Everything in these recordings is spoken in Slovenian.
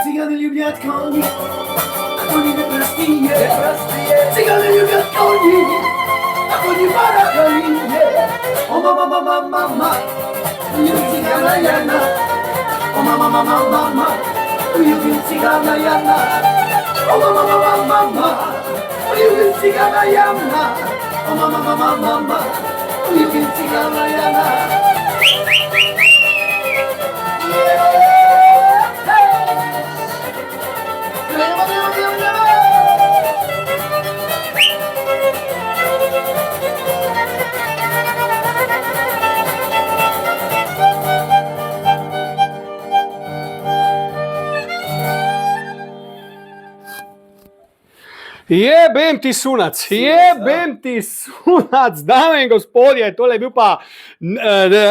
Cygany lubią koni, a koni wyprostije. Cygany lubią koni, a koni barakaje. O mama, lubię cygana Jana. O mama, lubię cygana Jana. O mama, lubię cygana Jana. O mama, lubię cygana Jana. Jebem ti sunac, dame in gospodje, tole je bil pa,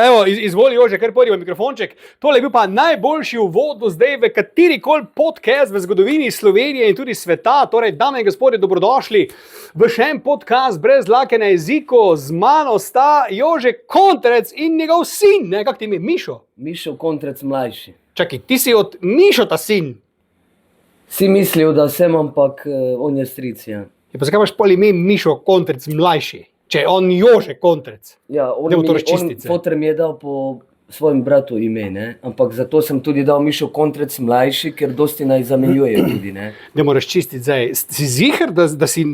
evo, izvoli Jože, kar pojdi v mikrofonček, tole je bil pa najboljši uvod do zdaj v katerikoli podcast v zgodovini Slovenije in tudi sveta, torej, dame in gospodje, dobrodošli v še en podcast brez dlake na jeziku, z mano sta Jože Kontrec in njegov sin, ne, kak ti ime, Mišo? Mišo Kontrec mlajši. Čakaj, ti si od Mišota sin. Si mislil, da sem, ampak on je stric, ja. Ja, pa zakaj imaš pol ime Mišo Kontrec mlajši, če je on Jože Kontrec? Ja, on foter mi je dal po svojem bratu ime, ne? Ampak zato sem tudi dal Mišo Kontrec mlajši, ker dosti naj zamenjuje tudi, ne. Da moraš čistiti zdaj. Si ziher, da si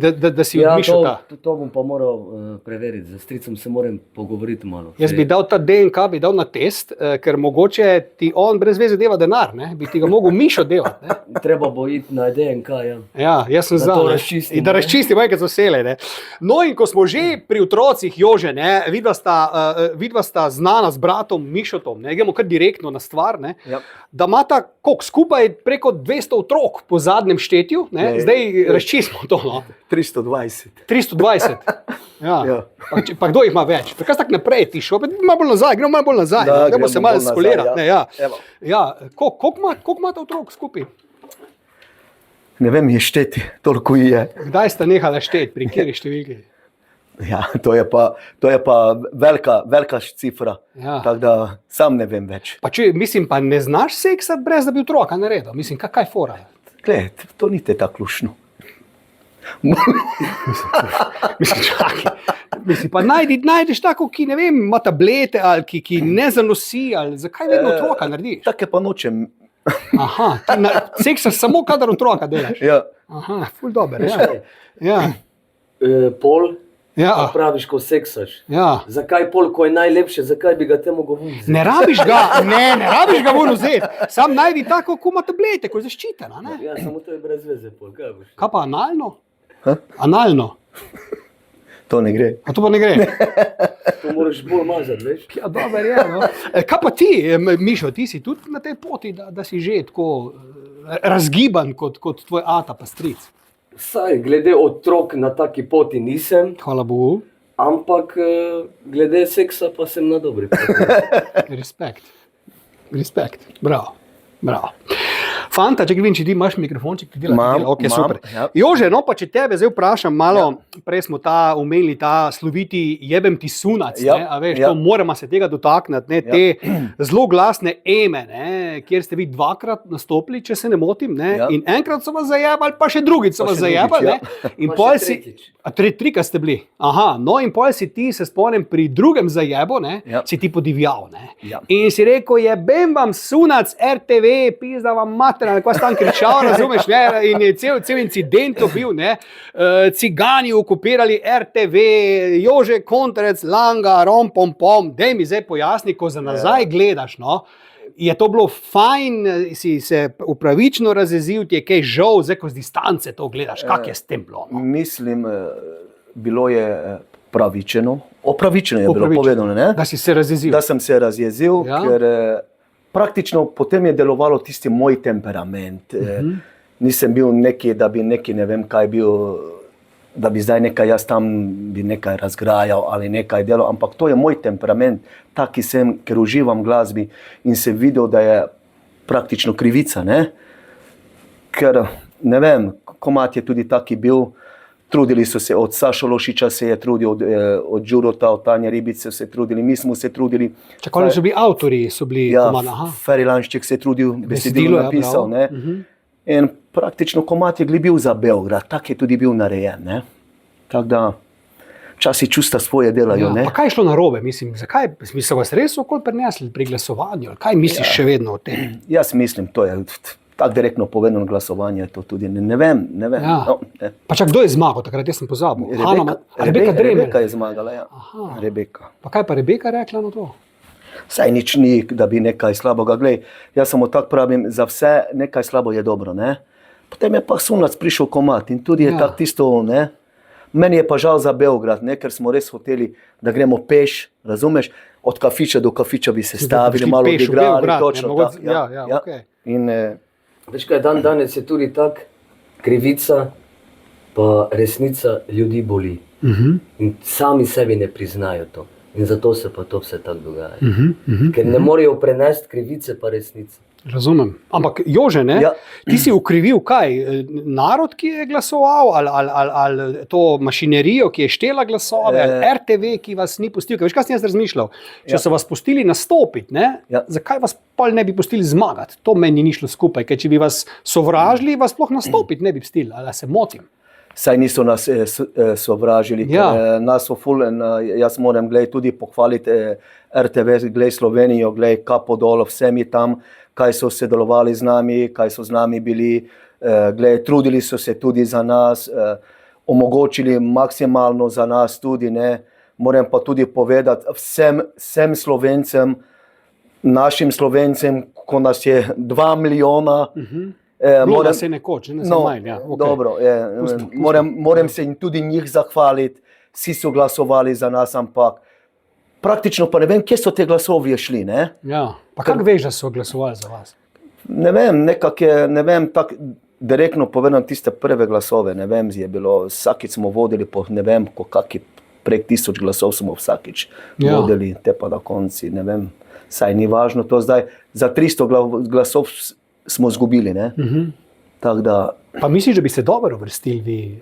Ja, od Mišota? to bom pa moral preveriti, za stricom se moram pogovoriti malo. Jaz bi dal ta DNK, bi dal na test, ker mogoče ti on brez veze deva denar, ne? Bi ti ga mogel Mišo delati, ne? Treba bo iti na DNK, ja. Ja, jaz sem Da za, to ne. razčistimo, In da ne. razčistimo, kaj so vsele, ne. No in ko smo že pri otrocih Jože, ne, vidva sta znana z bratom Mišotom, ne, gremo kar direktno na stvar, ne, Ja. da imata koliko skupaj preko 200 otrok po zadnjem štetju, ne, Ne, zdaj razčistimo to, no. 320. 320. Ja. Ja. Pa kdo jih ima več? Pa kaj tako naprej ti šel? Malo bolj nazaj, gremo malo bolj nazaj. Da, Ne, Dajmo gremo se malo bolj nazaj, skolirati. ja. Ne, ja. Evo. Ja. Koliko imate otrok skupaj? Ne vem, je šteti, toliko jih je. Kdaj ste nehali šteti, pri kateri številki? Ja, to je pa velika cifra. Ja. Tako da sam ne vem več. Pa če, mislim, pa ne znaš seksati brez da bi otroka naredil. Mislim, kaj fora je? Gled, to ni te tako lušno. Mislim, čakaj. Mislim, pa najdeš tako, ki ne vem, ima tablete ali ki ne zanosi, ali zakaj vedno otroka narediš? Take pa nočem. Aha, seksaš samo kadar otroka delaš. Ja. Aha, ful dober, ja. Ja, Pol, ja, praviš, ko seksaš. ja. Zakaj pol, ko je najlepše, zakaj bi ga te mogel vzeti? Ne rabiš ga ven vzeti. Sam najdi tako, ko ima tablete, ko je zaščitena, ne? Ja, samo to je brez veze, pol, kaj boš? Kaj pa analno? Ha? Analno. To ne gre. A to pa ne gre? To moraš bolj mazati, veš? Ja, dober je, no. Kaj pa ti, Mišo, ti si tudi na tej poti, da si že tako razgiban kot tvoj ata pa stric? Saj, glede otrok na taki poti nisem, Hvala Bogu. ampak glede seksa pa sem na dobri poti. Respekt. Bravo. Fanta, če vem, če ti imaš mikrofonček, ti delaš. Okay, super. Ja. Jože, no pa če tebe zdaj vprašam malo, prej smo omenili ta sloviti jebem ti sunac, Ja, ne, a veš, ja. to moramo se tega dotakniti, ne, te zelo glasne eme, ne, kjer ste vi dvakrat nastopili, če se ne motim, ne, Ja. in enkrat so vas zajebali, pa še drugič so Pa vas še zajebali, drugič, ne, in Pa pol še si, tretjič. a trikrat ste bili, aha, no in pol si ti, se spomnim, pri drugem zajebu, ne, Ja. si ti podivjal, ne, Ja. in si rekel, jebem vam sunac RTV, pizda vam mater, ko si tam kričal, razumeš, ne, in je cel incident bil, ne, cigani okupirali RTV, Jože Kontrec, Langa, rom, pom, pom, daj mi zdaj pojasni, ko za nazaj gledaš, no, je to bilo fajn, si se upravično razjezil, ti je kaj žal, zdaj ko z distance to gledaš, kak je s tem bilo? No? Mislim, bilo je pravičeno, opravičeno je bilo povedano, ne? Da si se razjezil. Da sem se razjezil, ker praktično potem je delovalo tisti moj temperament. Nisem bil neki, da bi neki ne vem kaj bil, da bi zdaj nekaj jaz tam bi nekaj razgrajal ali nekaj delal, ampak to je moj temperament, taki sem, ker uživam glasbi in sem videl, da je praktično krivica, ne? Ker ne vem, komad je tudi taki bil, trudili so se, od Sašo Lošiča se je trudil, od Đurota, od Tanje Ribice se trudili, mi smo se trudili. Čakali so bili avtori, so bili komad, aha. Feri Lanšček se je trudil, besedilo napisal, ne? In praktično komad je bil za Beograd, tak je tudi bil narejen, ne? Tako da časi čusta svoje delajo, ne? Pa kaj je šlo narobe, mislim, zakaj so vas res okoli prinesli pri glasovanju, kaj misliš še vedno o tem? Jaz mislim, to je tako direktno povedano glasovanje, to tudi ne vem. Ja. No, ne. Pa čak, kdo je zmagal takrat, jaz sem pozabil? Rebeka je zmagala, ja. Aha. Rebeka. Pa kaj pa Rebeka rekla na to? Saj nič ni, da bi nekaj slaboga. Glej, jaz samo tako pravim, za vse nekaj slabo je dobro, ne? Potem je pa Sunac prišel komad in tudi je tako tisto, ne? Meni je pa žal za Beograd, ne? Ker smo res hoteli, da gremo peš, razumeš? Od kafiča do kafiča bi se stavili, malo odigrali, točno tako. Okay. In veš kaj, danes je tudi tak, krivica pa resnica ljudi boli. In sami sebi ne priznajo to. In zato se pa to vse tako dogaja. Ker ne morejo prenesti krivice pa resnice. Razumem. Ampak Jože, ne? Ja. Ti si ukrivil kaj? Narod, ki je glasoval, ali to mašinerijo, ki je štela glasove, ali RTV, ki vas ni pustil? Veš, kaj sem jaz razmišljal? Če so vas pustili nastopiti, ne? Zakaj vas pa ne bi pustili zmagati? To meni ni šlo skupaj, ker če bi vas sovražili, vas sploh nastopiti ne bi pustili, ali se motim? Saj niso nas sovražili, ker nas so ful, jaz moram tudi pohvaliti RTV, Slovenijo, kapo dol, vsemi tam, kaj so sodelovali z nami, kaj so z nami bili, trudili so se tudi za nas, omogočili maksimalno za nas tudi, ne. Moram pa tudi povedati vsem Slovencem, našim Slovencem, ko nas je 2 milijona, Moram se nekoč, ne samo manj. Ja. Okay. Dobro, moram se in tudi njih zahvaliti, vsi so glasovali za nas, ampak praktično pa ne vem, kje so te glasovi šli, ne? Ja, pa kako veš, da so glasovali za vas? Ne vem, nekako je, ne vem, tako direktno povedano tiste prve glasove, ne vem, je bilo, vsakič smo vodili po, ne vem, kaki prek 1000 glasov smo vsakič vodili, te pa na konci, ne vem, saj ni važno to zdaj, za 300 glasov smo zgubili, ne? Tako da... Pa misliš, da bi se dobro uvrstili vi?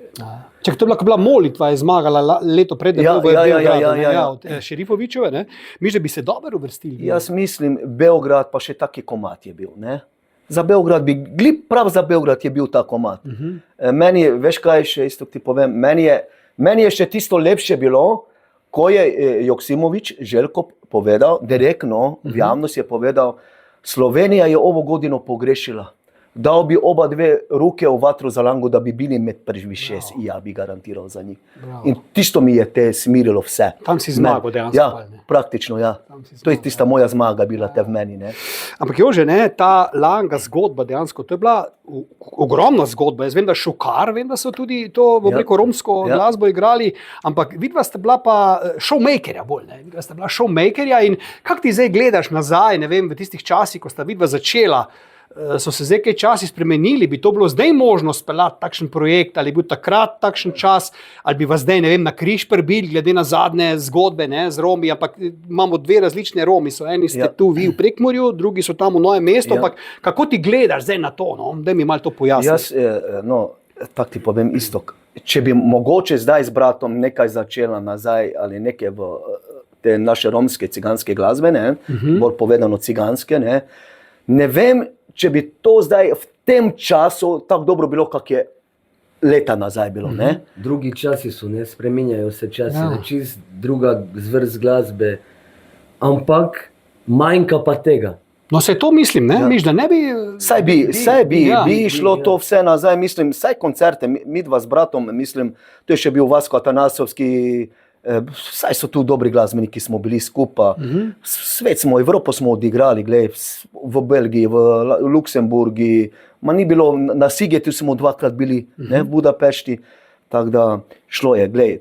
Čak, to je bila molitva, je zmagala leto pred od Šerifovičeve, ne? Misliš, da bi se dobro uvrstili? Jaz mislim, Beograd pa še taki komad je bil, ne? Za Beograd prav za Beograd je bil ta komad. Meni, veš kaj še isto ti povem, meni je še tisto lepše bilo, ko je Joksimović Željko povedal, direktno v javnost je povedal, Slovenija je ovo godino pogrešila. Dao bi oba dve ruke v vatru za Lango, da bi bili med prvih 6 i ja bi garantiral za njih. In tisto mi je te smirilo vse. Tam si zmagal dejansko. Ja, praktično, ja. To je tista moja zmaga bila te v meni, ne. Ampak Jože, ne, ta Langa zgodba dejansko, to je bila ogromna zgodba. Jaz vem, da Šukar, vem, da so tudi to v obliku romsko glasbo igrali, ampak vidva sta bila pa showmakerja bolj, ne. Vidva sta bila showmakerja in kak ti zdaj gledaš nazaj, ne vem, v tistih časih, ko sta vidva začela, so se zdaj kaj časi spremenili, bi to bilo zdaj možno speljati takšen projekt, ali bil takrat takšen čas, ali bi vas zdaj, ne vem, na križ prebili, glede na zadnje zgodbe, ne, z Romi, ampak imamo dve različne Romi, eni ste tu vi v Prekmurju, drugi so tam v Novem mestu, ampak kako ti gledaš zdaj na to, no, daj mi malo to pojasni. Jaz, tako ti povem isto, če bi mogoče zdaj z bratom nekaj začela nazaj, ali nekaj v te naše romske, ciganske glasbe, ne, bolj povedano ciganske, ne vem, če bi to zdaj v tem času tako dobro bilo, kak je leta nazaj bilo, ne? Drugi časi so, ne, spreminjajo se časi, čist druga zvrst glasbe, ampak manjka pa tega. No, se to mislim, ne? Miš, da ne bi... Saj bi šlo to vse nazaj, mislim, saj koncerte, mi dva s bratom, mislim, to je še bil Vasko Atanasovski, Saj so tu dobri glasbeniki, smo bili skupaj. Svet smo, Evropo smo odigrali, glej, v Belgiji, v Luksemburgu, ni bilo, na Sigetu smo 2-krat bili, ne, v Budapešti. Tako da šlo je, glej,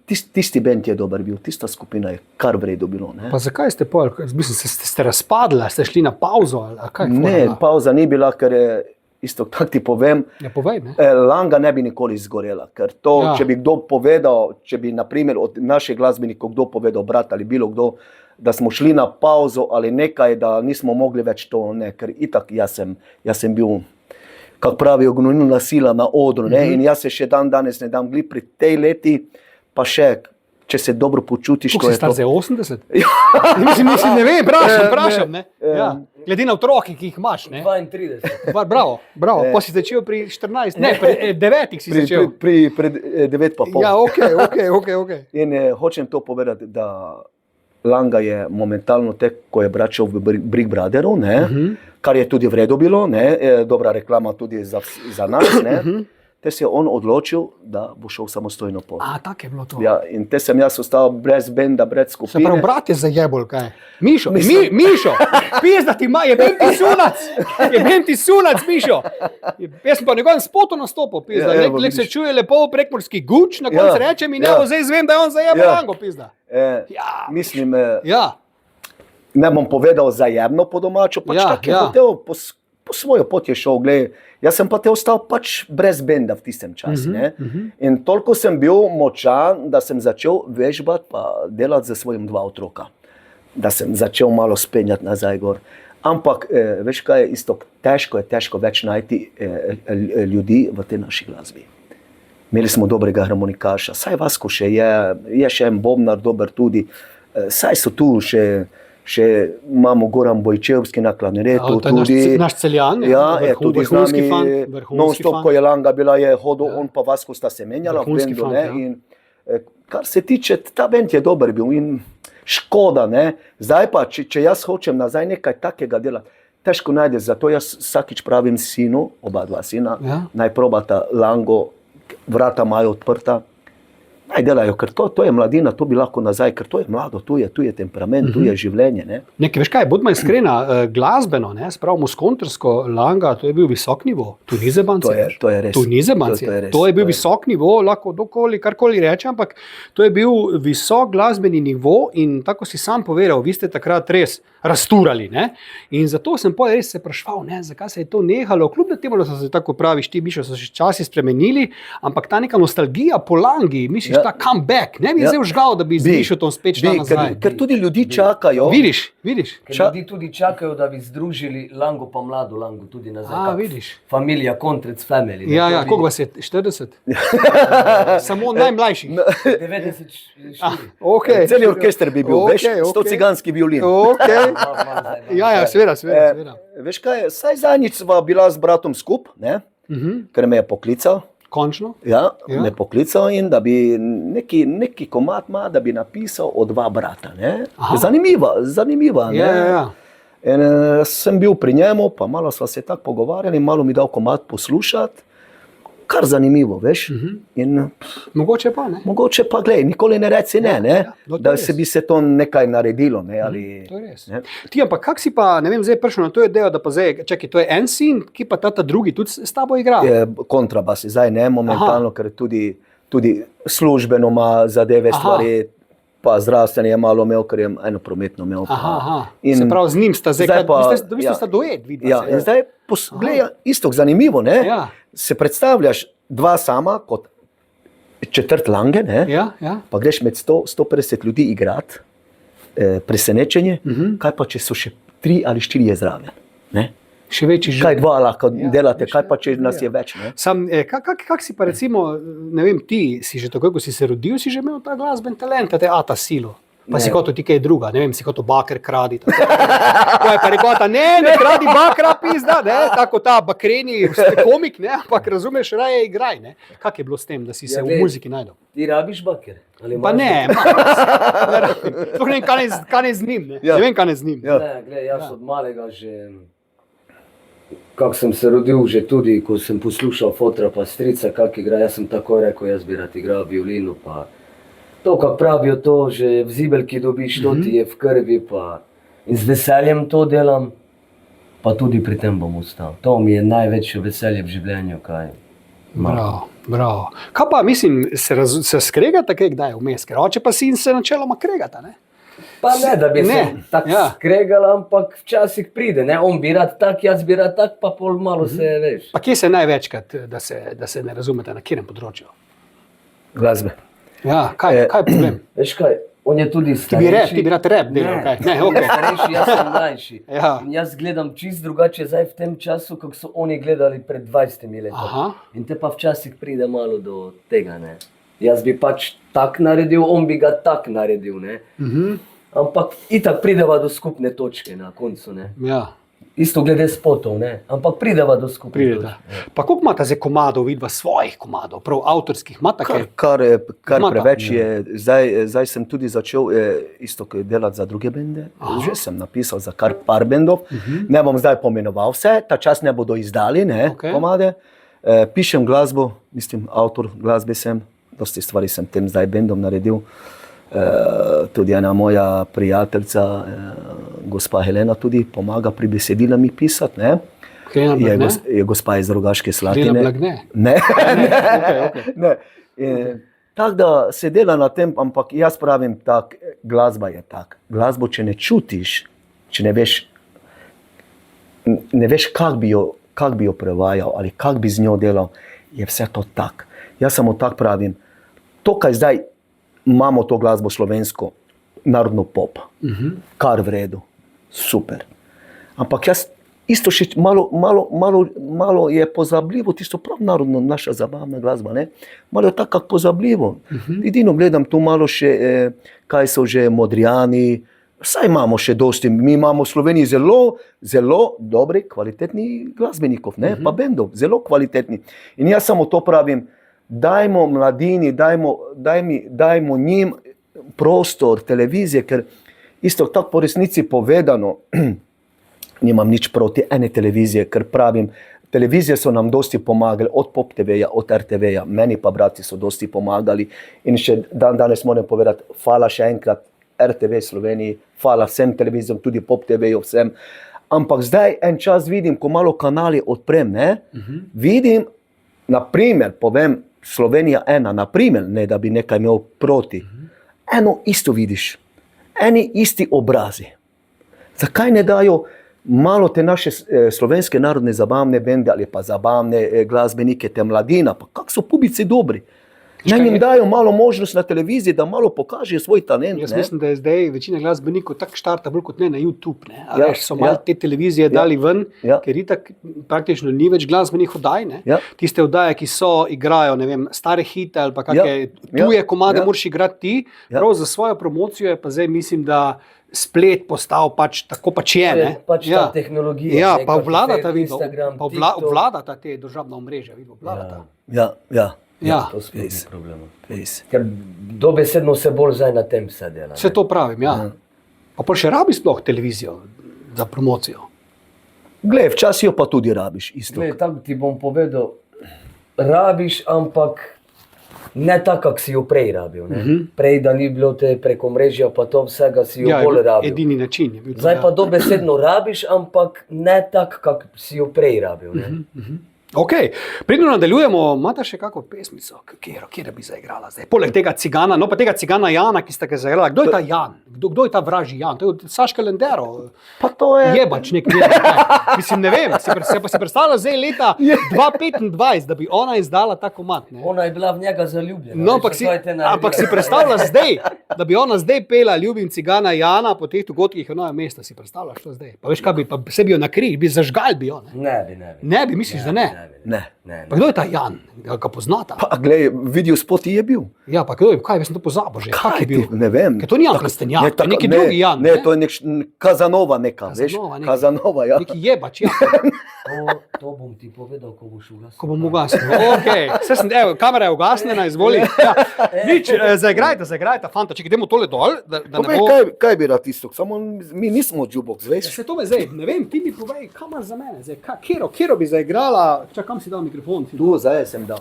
tisti bend je dober bil, tista skupina je kar v redu bilo. Ne. Pa zakaj ste mislim, ste razpadli, ste šli na pauzo? Ali kaj, ne, pauza ni bila, ker je, isto tako ti povem, ja, povej, ne? Langa ne bi nikoli izgorela, ker to, če bi kdo povedal, če bi naprimer od naših glasbenikov kdo povedal, brat ali bilo kdo, da smo šli na pauzo ali nekaj, da nismo mogli več to, ne, ker itak jaz sem bil, kako pravijo, gonilna sila na odru, ne, in jaz se še danes ne dam gli pri tej leti, pa še, če se dobro počutiš, to je to. Kako si star za 80? Mislim, ne vem, vprašam, ne. Ja. Glede na otroki, ki jih imaš, ne? 32. Bravo. Pa si začel pri 14, ne, pri 9 si začel. Pri 9,5. Ja, ok. In hočem to povedati, da Langa je momentalno ko je bračal v Big Brotherov, ne, kar je tudi v redu bilo, ne, dobra reklama tudi za nas, ne. Te se je on odločil, da bo šel samostojno pot. Tako je bilo to. Ja, in te sem jaz ostal brez benda, brez skupine. Se pravi, brat je zajebol, kaj? Mišo, pizda ti ima, jebem ti sunac, Mišo. Jaz sem pa njegovem spotu nastopil, pizda. Lek se čuje lepo prekmurski guč, na koncu rečem in zdaj izvem, da je on zajebol Lango, pizda. Mislim, ne bom povedal zajebno po domačo, pač tako je hotel, po svojo pot je šel, gledaj, jaz sem pa te ostal pač brez benda v tistem času. In toliko sem bil močan, da sem začel vežbati pa delati za svojim 2 otroka. Da sem začel malo spenjati nazaj gor. Ampak, veš kaj je isto, težko več najti ljudi v tej naši glasbi. Imeli smo dobrega harmonikaša, saj Vasko še je še en bobnar dober tudi, saj so tu še imamo Goran Bojčevski na klarnetu, tudi naš Celjan, tudi z nami, non-stop, ko je Langa bila, je hodil, on pa Vasko sta se menjala v bendu, ne, in kar se tiče, ta bend je dober bil in škoda, ne, zdaj pa, če jaz hočem nazaj nekaj takega delati, težko najdeš, zato jaz vsakič pravim sinu, oba 2 sina, naj probata Lango, vrata imajo odprta, naj delajo, ker to je mladina, to bi lahko nazaj, ker to je mlado, tu je temperament, tu je življenje. Ne? Nekaj, veš kaj, bodimo iskrena, glasbeno, ne, spravo moskontrsko Langa, to je bil visok nivo, tu ni zebanci. To je res. Tu ni zebanci, to je bil visok nivo, lahko dokoli, karkoli reče, ampak to je bil visok glasbeni nivo in tako si sam povedal, vi ste takrat res rasturali, ne, in zato sem res se vprašal, ne, zakaj se je to nehalo, kljub temu, da so se tako praviš, ti Mišo, so se časi spremenili, ampak ta neka nostalgija po Langi, misliš, ta comeback, ne bi zdaj vžgal, da bi izmišljal to spet šla nazaj. Ker tudi ljudi čakajo. Vidiš. Ker ljudi tudi čakajo, da bi združili Lango pa mlado Lango tudi nazaj. Vidiš. Familija, Contrec Family. Ja, koliko vas je? 40? Samo najmlajših. 94. Celi orkester bi bil, veš, 100 ciganski violin. Ja, seveda. Veš kaj, saj zadnjič sva bila s bratom skup, ne, ker me je poklical. Končno? Ja, me poklical in da bi neki komad ima, da bi napisal o 2 brata. Ne? Zanimiva. Ne? Ja. In sem bil pri njemu, pa malo sva se tako pogovarjali, malo mi dal komad poslušati. Kar zanimivo, veš. In, mogoče pa, ne? Mogoče pa, glej, nikoli ne reci ne, da se bi se to nekaj naredilo. Ne, ali, to je res. Ne. Ti, ampak kak si pa, ne vem, zdaj prišel na to idejo, da pa zdaj, čakaj, to je en sin, ki pa ta drugi tudi s tabo igra? Kontrabas, zdaj ne, momentalno, ker tudi službeno ima zadeve, stvari, pa zdravstveno je malo imel, ker je eno prometno imel. Se pravi, z njim sta zdaj sta duet, videla. Ja, in zdaj, gleda, isto zanimivo, ne? Ja. Se predstavljaš 2 sama kot četrt Lange, ne? Pa greš med 150 ljudi igrati, presenečenje, kaj pa če so še 3 ali 4 zraven, ne? Še večji življenj. Kaj 2 lahko delate, kaj pa če nas je več, ne? Kak si pa recimo, ne vem, ti si že tako, ko si se rodil, si že imel ta glasben talent, ta silo? Pa si hotel ti kaj druga, ne vem, si hotel baker kradi. To je pa rekota, ne kradi bakra, pizda, ne, tako ta bakreni komik, ne, ampak razumeš, raje igraj, ne. Kak je bilo s tem, da si se v muziki najdel? Ti rabiš baker? Pa ne, sploh ne vem, kaj ne z njim, ne. Ne vem, kaj ne z njim. Ne, gled, jaz od malega že, kak sem se rodil, že tudi, ko sem poslušal fotra pa strica, kak igra, jaz sem takoj rekel, jaz bi rad igral violino, pa To, kako pravijo, to že v zibelki dobiš, to ti je v krvi, pa in z veseljem to delam, pa tudi pri tem bom ostal. To mi je največje veselje v življenju, kaj imam. Bravo, bravo. Kaj pa, mislim, se skregata kaj kdaj vmes, ker oče pa sin se načeloma kregata, ne? Pa ne, da bi se Ne, tako ja. skregala, ampak včasih pride, ne, on bi rad tak, jaz bi rad tak, pa pol malo se veš. Pa kje se največkrat, da se ne razumete, na katerem področju? Glasbe. Ja, kaj je problem? Veš kaj, on je tudi Ti bi rad rap delal, kaj? Ne, okej. Starejši, jaz sem mlajši. Ja. In jaz gledam čist drugače zdaj v tem času, kako so oni gledali pred 20 leti. Aha. In te pa včasih pride malo do tega, ne. Jaz bi pač tak naredil, on bi ga tak naredil, ne. Ampak itak prideva do skupne točke na koncu, ne. Ja, Isto glede spotov, ne. Ampak prideva do skupne pridete. točke. Pa koliko imate zdaj komadov, vidva svojih komadov, prav avtorskih, imate kaj? Kar Mata. preveč je, zdaj sem tudi začel isto delati za druge bende. Že sem napisal za kar par bendov. Ne bom zdaj pomenoval vse, ta čas ne bodo izdali, ne, Okej. komade. Pišem glasbo, mislim, avtor glasbe sem, dosti stvari sem tem zdaj bendom naredil. Tudi ena moja prijateljica, gospa Helena, tudi pomaga pri besedilih mi pisati. Ne? Helena Blagne? Je gospa iz Rogaške Slatine. Helena Blagne? Ne, ne. Tako da se dela na tem, ampak jaz pravim tako, glasba je tak. Glasbo, če ne čutiš, če ne veš kak bi jo prevajal ali kak bi z njo delal, je vse to tak. Jaz samo tako pravim, to, kaj zdaj imamo to glasbo slovensko, narodno pop, kar v redu, super. Ampak jaz isto še malo je pozabljivo, tisto prav narodno, naša zabavna glasba, ne? Malo je tako pozabljivo. Edino gledam tu malo še, kaj so že Modrijani, saj imamo še dosti, mi imamo v Sloveniji zelo dobri, kvalitetni glasbenikov, ne? Pa bendov, zelo kvalitetni. In jaz samo to pravim, dajmo mladini, dajmo njim prostor, televizije, ker isto tako po resnici povedano, nimam nič proti ene televizije, ker pravim, televizije so nam dosti pomagali, od Pop TV-ja, od RTV-ja, meni pa brati so dosti pomagali in še danes moram povedati, hvala še enkrat RTV Sloveniji, hvala vsem televizijam, tudi Pop TV-ju, vsem. Ampak zdaj en čas vidim, ko malo kanali odprem, ne, vidim, naprimer, povem, Slovenija 1, naprimer, ne da bi nekaj imel proti, eno isto vidiš, eni isti obrazi. Zakaj ne dajo malo te naše slovenske narodne zabavne bende ali pa zabavne glasbenike, te mladina, pa kak so pubici dobri. Naj jim dajo malo možnost na televiziji, da malo pokažejo svoj talent. Jaz mislim, da je zdaj večina glasbenikov tako štarta bolj kot ne na YouTube. Ne? A Ja, veš, so malo te televizije dali ven, ker itak praktično ni več glasbenih oddaj. Ne? Ja. Tiste oddaje, ki so, igrajo, ne vem, stare hite ali pa kakšne tuje komade moraš igrati ti. Prav za svojo promocijo je pa zdaj mislim, da splet postal pač tako pač je. Ne? Pač ta tehnologija. Ja, ne, pa kot vladata, Instagram, vladata te državna omrežja. Vladata. Ja. To spet ni problema. Res. Ker dobesedno se bolj zdaj na tem se dela. Vse to pravim, ja. Pa pol še rabi sploh televizijo za promocijo. Glej, včasih jo pa tudi rabiš, isto. Glej, tako ti bom povedal, rabiš, ampak ne tako, kak si jo prej rabil. Ne? Prej, da ni bilo te preko mrežja, pa to vsega si jo bolj rabil. Edini način je bil. Zdaj pa dobesedno rabiš, ampak ne tako, kak si jo prej rabil. Ne? Ok, predno nadaljujemo, imate še kakšno pesmico, kjer bi zaigrala zdaj? Poleg tega cigana, no pa tega cigana Jana, ki ste ga zaigrala. Kdo je ta Jan? Kdo je ta vražji Jan? To je Saška Lendero. Pa to je... Jebač nek del. Mislim, ne vem, si predstavlja zdaj leta 2025, da bi ona izdala ta komad. Ne? Ona je bila v njega zaljubljena. No, ampak si predstavlja zdaj, da bi ona zdaj pela Ljubim cigana Jana po teh dogodkih v Novem mestu. Si predstavljaš to zdaj? Pa veš kaj bi, pa se bi jo nakrili, bi zažgal bi jo. Ne bi. Ne bi, misliš, da ne? Ne. Pa kdo je ta Jan? Ga poznata? Pa glej, video spoti je bil. Ja, pa kdo je, kaj, jaz sem to pozabil že. Kak je bil? Ne vem. Ker to ni Jan Plestenjak, to je neki drugi Jan. Ne, to je Kazanova neka, veš? Kazanova, ja. Neki jebač, ja. To bom ti povedal, ko boš ugasnil. Ko bom ugasnil. Ok, evo, kamera je ugasnjena, izvoli. Ja. Nič, zaigrajte, fanta, če idemo tole dol, da ne Povej, bo... kaj bi rad isto, samo mi nismo jukebox, veš? Se to me zdaj, ne vem, ti mi povej, kam imaš za mene, zdaj, kjero bi zaigrala, Čakaj, kam si dal mikrofon? Tu, zdaj sem dal.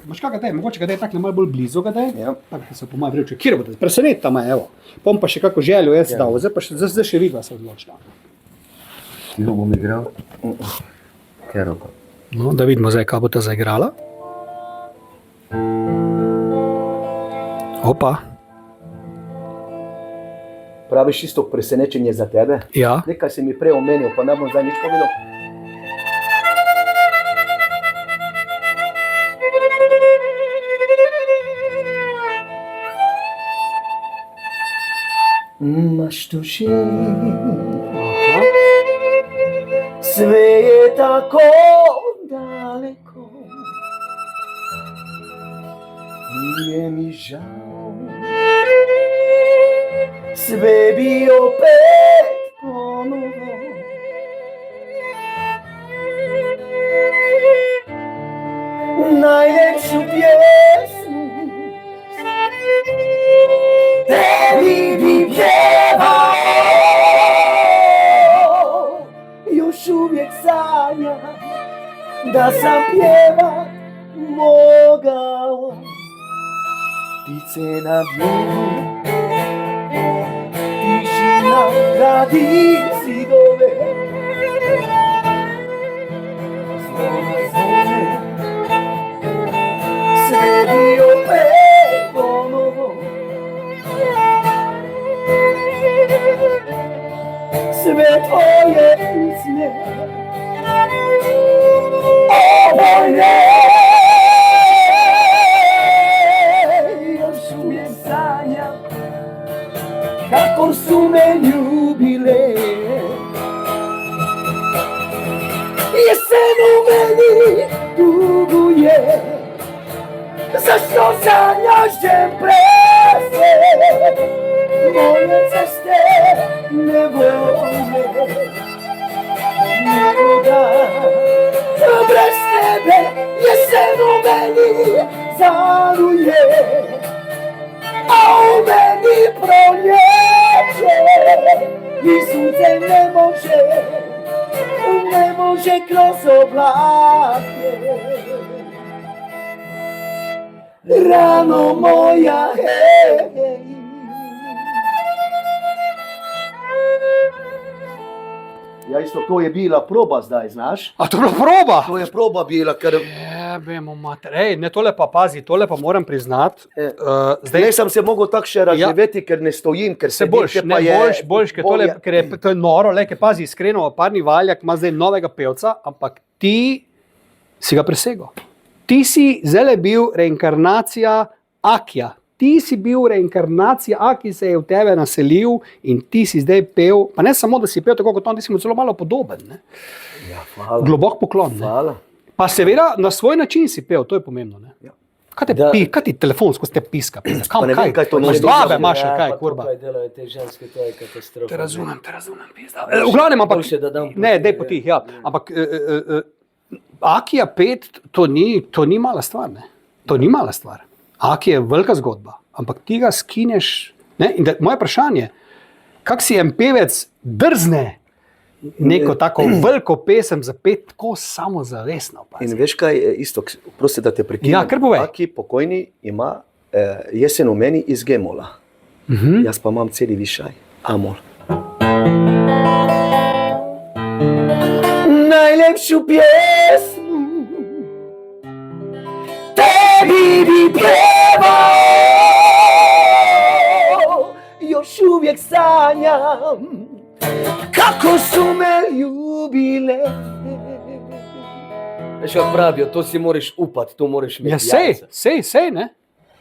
Imaš kakaj te, mogoče ga te takle malo bolj blizu ga te? Ja. Tako da se po mojem vreču. Kjer bote? Preseneta me, evo. Pom pa še kako željo jaz dal, zdaj še vidva se odločila. Ti bom igral? Kero pa. No, da vidimo zdaj, kaj bo ta zaigrala. Opa. Praviš isto presenečenje za tebe? Ja. Nekaj si mi prej omenil, pa ne bom zdaj nič povedal. Imaš to že, sve je tako daleko, nije mi žal, sve bi opet ponovo. Najlepšu pjesmu tebi bi pjevao, još uvijek sanjam da sam pjevat mogao. Ptice na bjegu, tišina radi zidove, zvona zvone, sve bi opet ponovo. Sve tvoje usne, ovo je, još uvijek sanjam kako su me ljubile. Jesen u meni duguje, zašto sanjaš prese, moje ceste ne vole nikoga. Bez tebe jesen u meni zaruje, a u meni proljeće i sunce ne može kroz oblake. Rano moja, hej. Ja isto, to je bila proba zdaj, znaš? A to je bila proba? To je proba bila, ker... Jebemo mater. Ej, ne, tole pa pazi, tole pa moram priznati. Zdaj nisem se mogel tako še razživeti, ker ne stojim, ker se boljš, ne, boljš, ker je noro, lej, ker pazi, iskreno, Parni Valjak ima zdaj novega pevca, ampak ti si ga presegel. Ti si zdaj bil reinkarnacija Akija. Ti si bil reinkarnacija Aki, se je v tebe naselil in ti si zdaj pel, pa ne samo, da si pel tako kot on, ti si mu zelo malo podoben. Ne? Ja, hvala. Globok poklon. Hvala. Pa seveda na svoj način si pel, to je pomembno. Ne? Ja. Kaj ti telefon skozi te piska? Pa ne vem, kaj to imaš nosi. babe, imaš kaj, kurba. Tukaj delajo te ženske, to je katastrofa. Te razumem, pizda. V glavnem, ampak, Boljše, da dam ne, dej potih, ja. Ampak Akija 5, to ni mala stvar, ne. To ni mala stvar. Aki je velika zgodba, ampak ti ga skineš. Ne? In moje vprašanje, kak si en pevec drzne neko tako veliko pesem zapeti tako samozavestno? In veš kaj, isto, prosti, da te prekinem. Ja, kar povej. Aki pokojni ima jesen v meni iz G-mola. Jaz pa imam celi višaj, A-mol. Najlepšu pjesmu tebi bi pjevao, još uvijek sanjam kako su me ljubile. Veš kako pravijo, to si moraš upat, to moraš imeti Ja, jajca. sej, ne?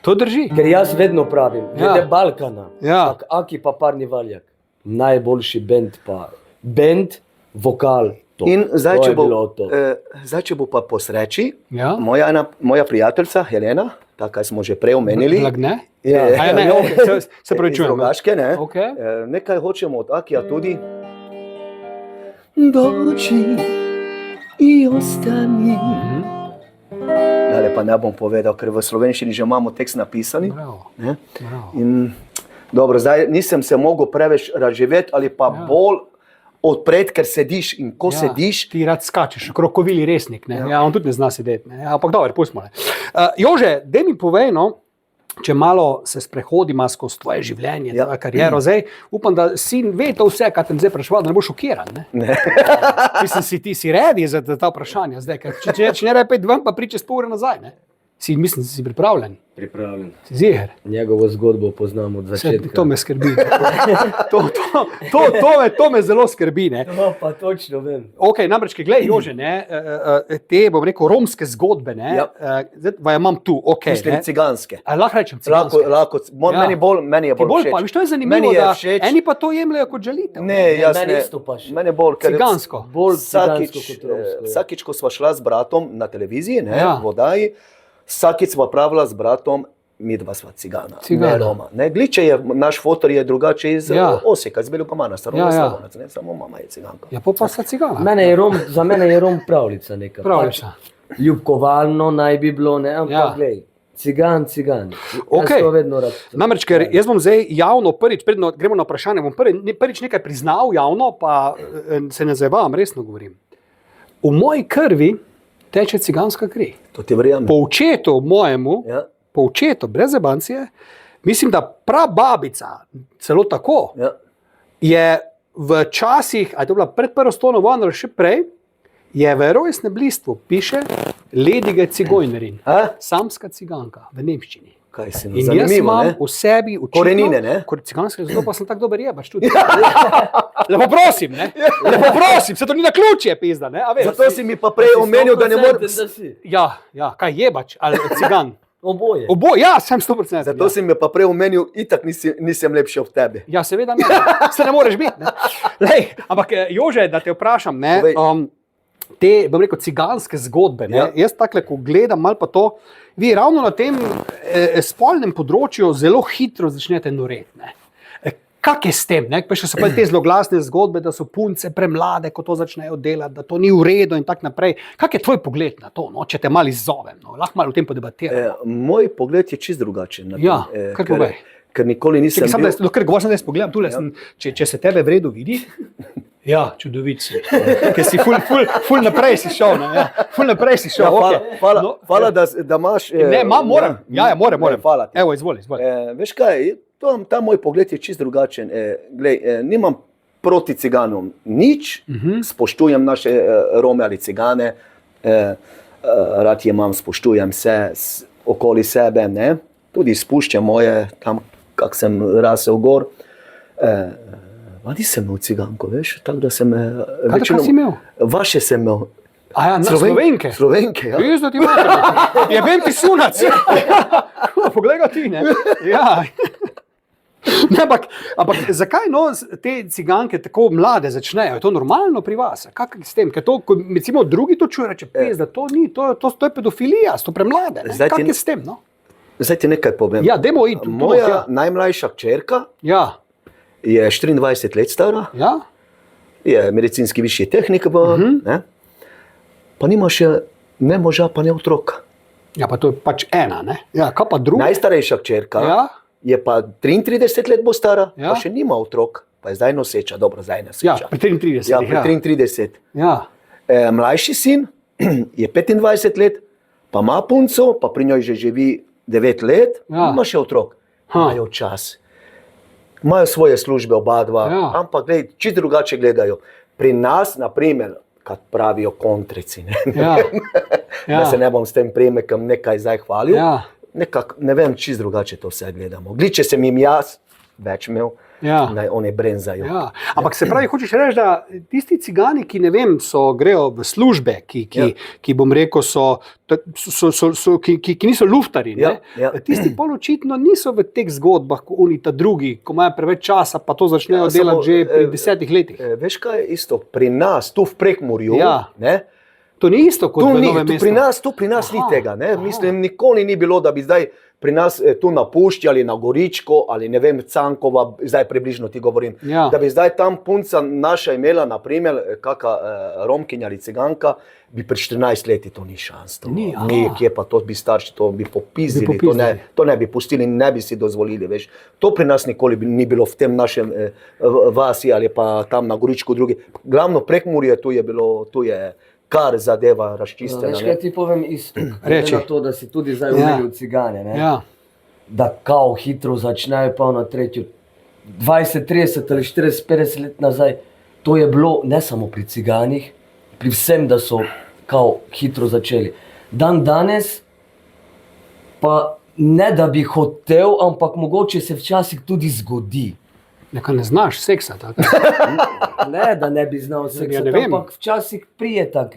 To drži. Ker jaz vedno pravim, glede Ja. Balkana, Ja. Aki pa Parni Valjak, najboljši bend, vokal, to. In zdaj, To če je bo, bilo to. zdaj, če bo pa po sreči, Ja. moja prijateljica Helena, ta, kaj smo že prej omenili, Blagne? je, A ja, ne, okay, se pravi, iz čujem. Rogaške, ne? Okay. Nekaj hočemo od Akija tudi. Dođi i ostani. Dalje pa ne bom povedal, ker v slovenščini že imamo tekst napisani. Bravo, Ne? bravo. In dobro, zdaj nisem se mogel preveč razživeti ali pa bolj odpreti, ker sediš in ko sediš. Ti rad skačeš, krokovili resnik, ne? Ja, on tudi ne zna sedeti, ne? Ampak dobro, pustimo. Jože, daj mi povej, no, če malo se sprehodimo skozi tvoje življenje, tvojo kariero, zdaj upam, da sin ve to vse, kar te zdaj vprašal, da ne bo šokiran. Ne? Mislim, ti si redi za ta vprašanja zdaj, ker če ne repet ven, pa priče 100 ure nazaj, ne? Mislim, si pripravljen? Pripravljen. Si ziher? Njegovo zgodbo poznam od začetka. To me skrbi. To me zelo skrbi. Ne? No, pa točno vem. Ok, namreč, glej, Jože, ne, te, bom rekel, romske zgodbe, ne, zdaj imam tu, ok. Mislim, ciganske. Lahko rečem ciganske. Lahko, meni je bolj všeč. To je zanimivo, da eni pa to jemljajo kot žalitev. Ne, jaz ne. Meni je bolj, ker cigansko. Bolj cigansko kot romsko. Vsakič, ko sva šla z bratom na televiziji, ne, v oddaji, vsakič sva pravila z bratom, mi dva sva cigana. Ne Roma. Ne, Gliče je, naš fotor je drugače iz Osijeka, iz Belega Manastira, Slavonac, ne, samo mama je ciganka. Ja, pa sta cigana. Za mene je Rom pravljica neka. Pravljica. Ljubkovalno naj bi bilo, ne, ampak glej, cigan. Okay. Namreč, ker jaz bom zdaj javno prvič, predno gremo na vprašanje, bom prvič nekaj priznal javno, pa se ne zabavam, resno govorim. V moji krvi teče ciganska kri. To ti verjamem. Po očetu mojemu, po očetu, brez zebancije, mislim, da prababica, celo tako, je v časih, a je to bila pred prvo svetovno vojno ali še prej, je v rojstnem listvu piše Ledige Cigojnerin, samska ciganka v nemščini. Kaj si in jaz imam v sebi učitno, korenine, ne? Ciganske, zato pa sem tako dober jebač tudi. Lepo prosim, ne? Lepo prosim, se to ni na ključje, pizda, ne? Zato si mi pa prej omenil, da ne moreš. Ja, kaj jebač, ali cigan? Oboje. Ja, sem 100%. Zato si mi pa prej omenil, itak nisem lepši od tebe. Ja, seveda ne, se ne moreš biti, ne? Lej, ampak Jože, da te vprašam, ne? Te, bom rekel, ciganske zgodbe, ne? Jaz takle, ko gledam malo pa to, vi ravno na tem spolnem področju zelo hitro začnete noreti, ne? Kak je s tem, ne? Pa še so pa te zloglasne zgodbe, da so punce premlade, ko to začnejo delati, da to ni v redu in tak naprej. Kak je tvoj pogled na to, no? Če te malo izzovem, no? Lahko malo o tem podebatiram. Moj pogled je čist drugačen. Ja, kar povej. Ker nikoli nisem bil... Ker govorim, da jaz pogledam tule, če se tebe v redu vidi, ja, čudovit si. Ker si ful naprej si šel, ne? Ful naprej si šel. Hvala, da imaš... Ne, moram. Ja, moram. Hvala ti. Evo, izvoli. Veš kaj, ta moj pogled je čist drugačen. Glej, nimam proti ciganom nič, spoštujem naše Rome ali cigane, rad je imam, spoštujem se okoli sebe, ne? Tudi spuščam moje, tam, kak sem rasel gor. Nisem imel ciganko, veš, tako da sem... Kaj si imel? Vaše sem imel. A ja, Slovenke? Slovenke, ja. Jaz da ti imate, je vem ti sunac. Poglej ga ti, ne? Ja. Ne, ampak zakaj te ciganke tako mlade začnejo? Je to normalno pri vas? Kak s tem? Ker to, ko recimo drugi to čuje, reče, da to ni, to je pedofilija, to premlade. Kak je s tem, no? Zdaj ti nekaj povem. Ja, dajmo iti. Moja najmlajša hčerka je 24 let stara, je medicinski višji tehnik, pa nima še ne moža, pa ne otroka. Ja, pa to je pač ena, ne? Ja, kaj pa druga? Najstarejša hčerka je pa 33 let bo stara, pa še nima otrok, pa je zdaj noseča, dobro, zdaj noseča. Ja, pri 33. Ja, pri 33. Ja. Mlajši sin je 25 let, pa ima punco, pa pri njoj že živi 9 let, ima še otrok. Imajo čas. Imajo svoje službe oba dva, ampak gled, čist drugače gledajo. Pri nas, naprimer, kad pravijo kontrici, da se ne bom s tem primekom nekaj zdaj hvalil, ne vem, čist drugače to vse gledamo. Gliče sem jim jaz več imel, naj oni brenzajo. Ampak se pravi, hočeš reči, da tisti cigani, ki ne vem, grejo v službe, ki bom rekel, ki niso luftari, tisti pol očitno niso v teh zgodbah, ko oni ta drugi, ko imajo preveč časa, pa to začnejo delati že pri 10 letih. Veš kaj je isto, pri nas, tu v Prekmurju, To ni isto kot v Novem mestu. Tu pri nas ni Aha, tega. Ne? Mislim, nikoli ni bilo, da bi zdaj pri nas tu na Pušči ali na Goričko ali ne vem, Cankova, zdaj približno ti govorim, Ja. da bi zdaj tam punca naša imela, na primer, kakšna Romkinja ali Ciganka, bi pred 14 leti to ni šans. To, Ni, aha. kje pa to bi starši, to bi popizdili, Bi popizdili. to ne bi pustili, ne bi si dozvolili. Veš. To pri nas nikoli ni bilo v tem našem vasi ali pa tam na Goričku drugi. Glavno Prekmurje tu je bilo, tu je kar zadeva razčistena. Veš, ne. kaj ti povem isto? Reči. Na to, da si tudi zdaj Ja. omenil Cigane, ne? Ja. Da kao hitro začnejo pa na tretjo 20, 30 ali 40, 50 let nazaj. To je bilo ne samo pri Ciganih, pri vsem, da so kao hitro začeli. Dan danes pa ne da bi hotel, ampak mogoče se včasih tudi zgodi. Nekaj ne znaš seksa. Ne, da ne bi znal se Ja, ne vem. ampak včasih prije tak.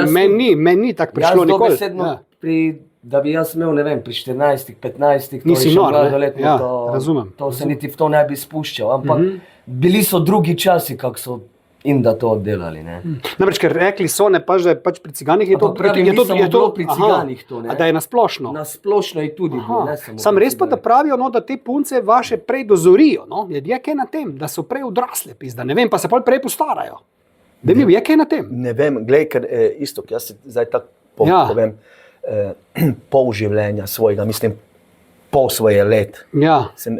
Meni ni tako prišlo Jaz nikoli. dobesedno, Ja. da bi jaz imel, ne vem, pri 14, 15, to Nisi je še nor, ne? mladoletno, Ja, to, razumem. to se niti v to ne bi spuščal. Ampak bili so drugi časi, kako so in da to oddelali. Ne? Namreč, ker rekli so, ne pač, da je pač pri Ciganih je to, Ampak pravim, ni samo bilo pri Ciganih to, ne. A da je nasplošno. Na splošno je tudi bilo, ne samo. Sam pri res pa, da Ciganih. pravijo, no, da te punce vaše prej dozorijo. No? Je kaj na tem, da so prej odrasle, pizda. Ne vem, pa se pol prej postarajo. Da mi je kaj na tem. Ne vem, glej, ker isto, jaz si zdaj tako Ja. povem, pol življenja svojega, mislim, pol svoje let Ja. sem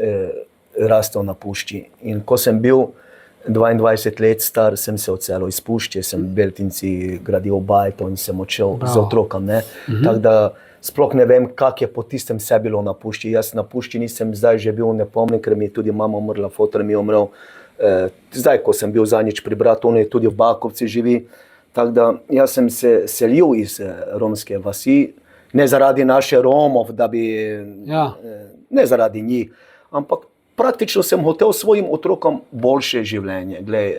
rastel na Pušči. In ko sem bil 22 let star, sem se odselil iz Pušče, sem v Beltinci gradil bajto in sem odšel z otrokom. Tako da sploh ne vem, kak je po tistem vse bilo na Pušči. Jaz na Pušči nisem zdaj že bil, ne pomnim, ker mi je tudi mama umrla, fotor mi je umrl. Zdaj, ko sem bil zadnjič pri bratu, on je tudi v Bakovci živi. Tako da jaz sem se selil iz romske vasi, ne zaradi naše Romov, da bi, Ja. ne zaradi njih, ampak praktično sem hotel svojim otrokom boljše življenje. Glej,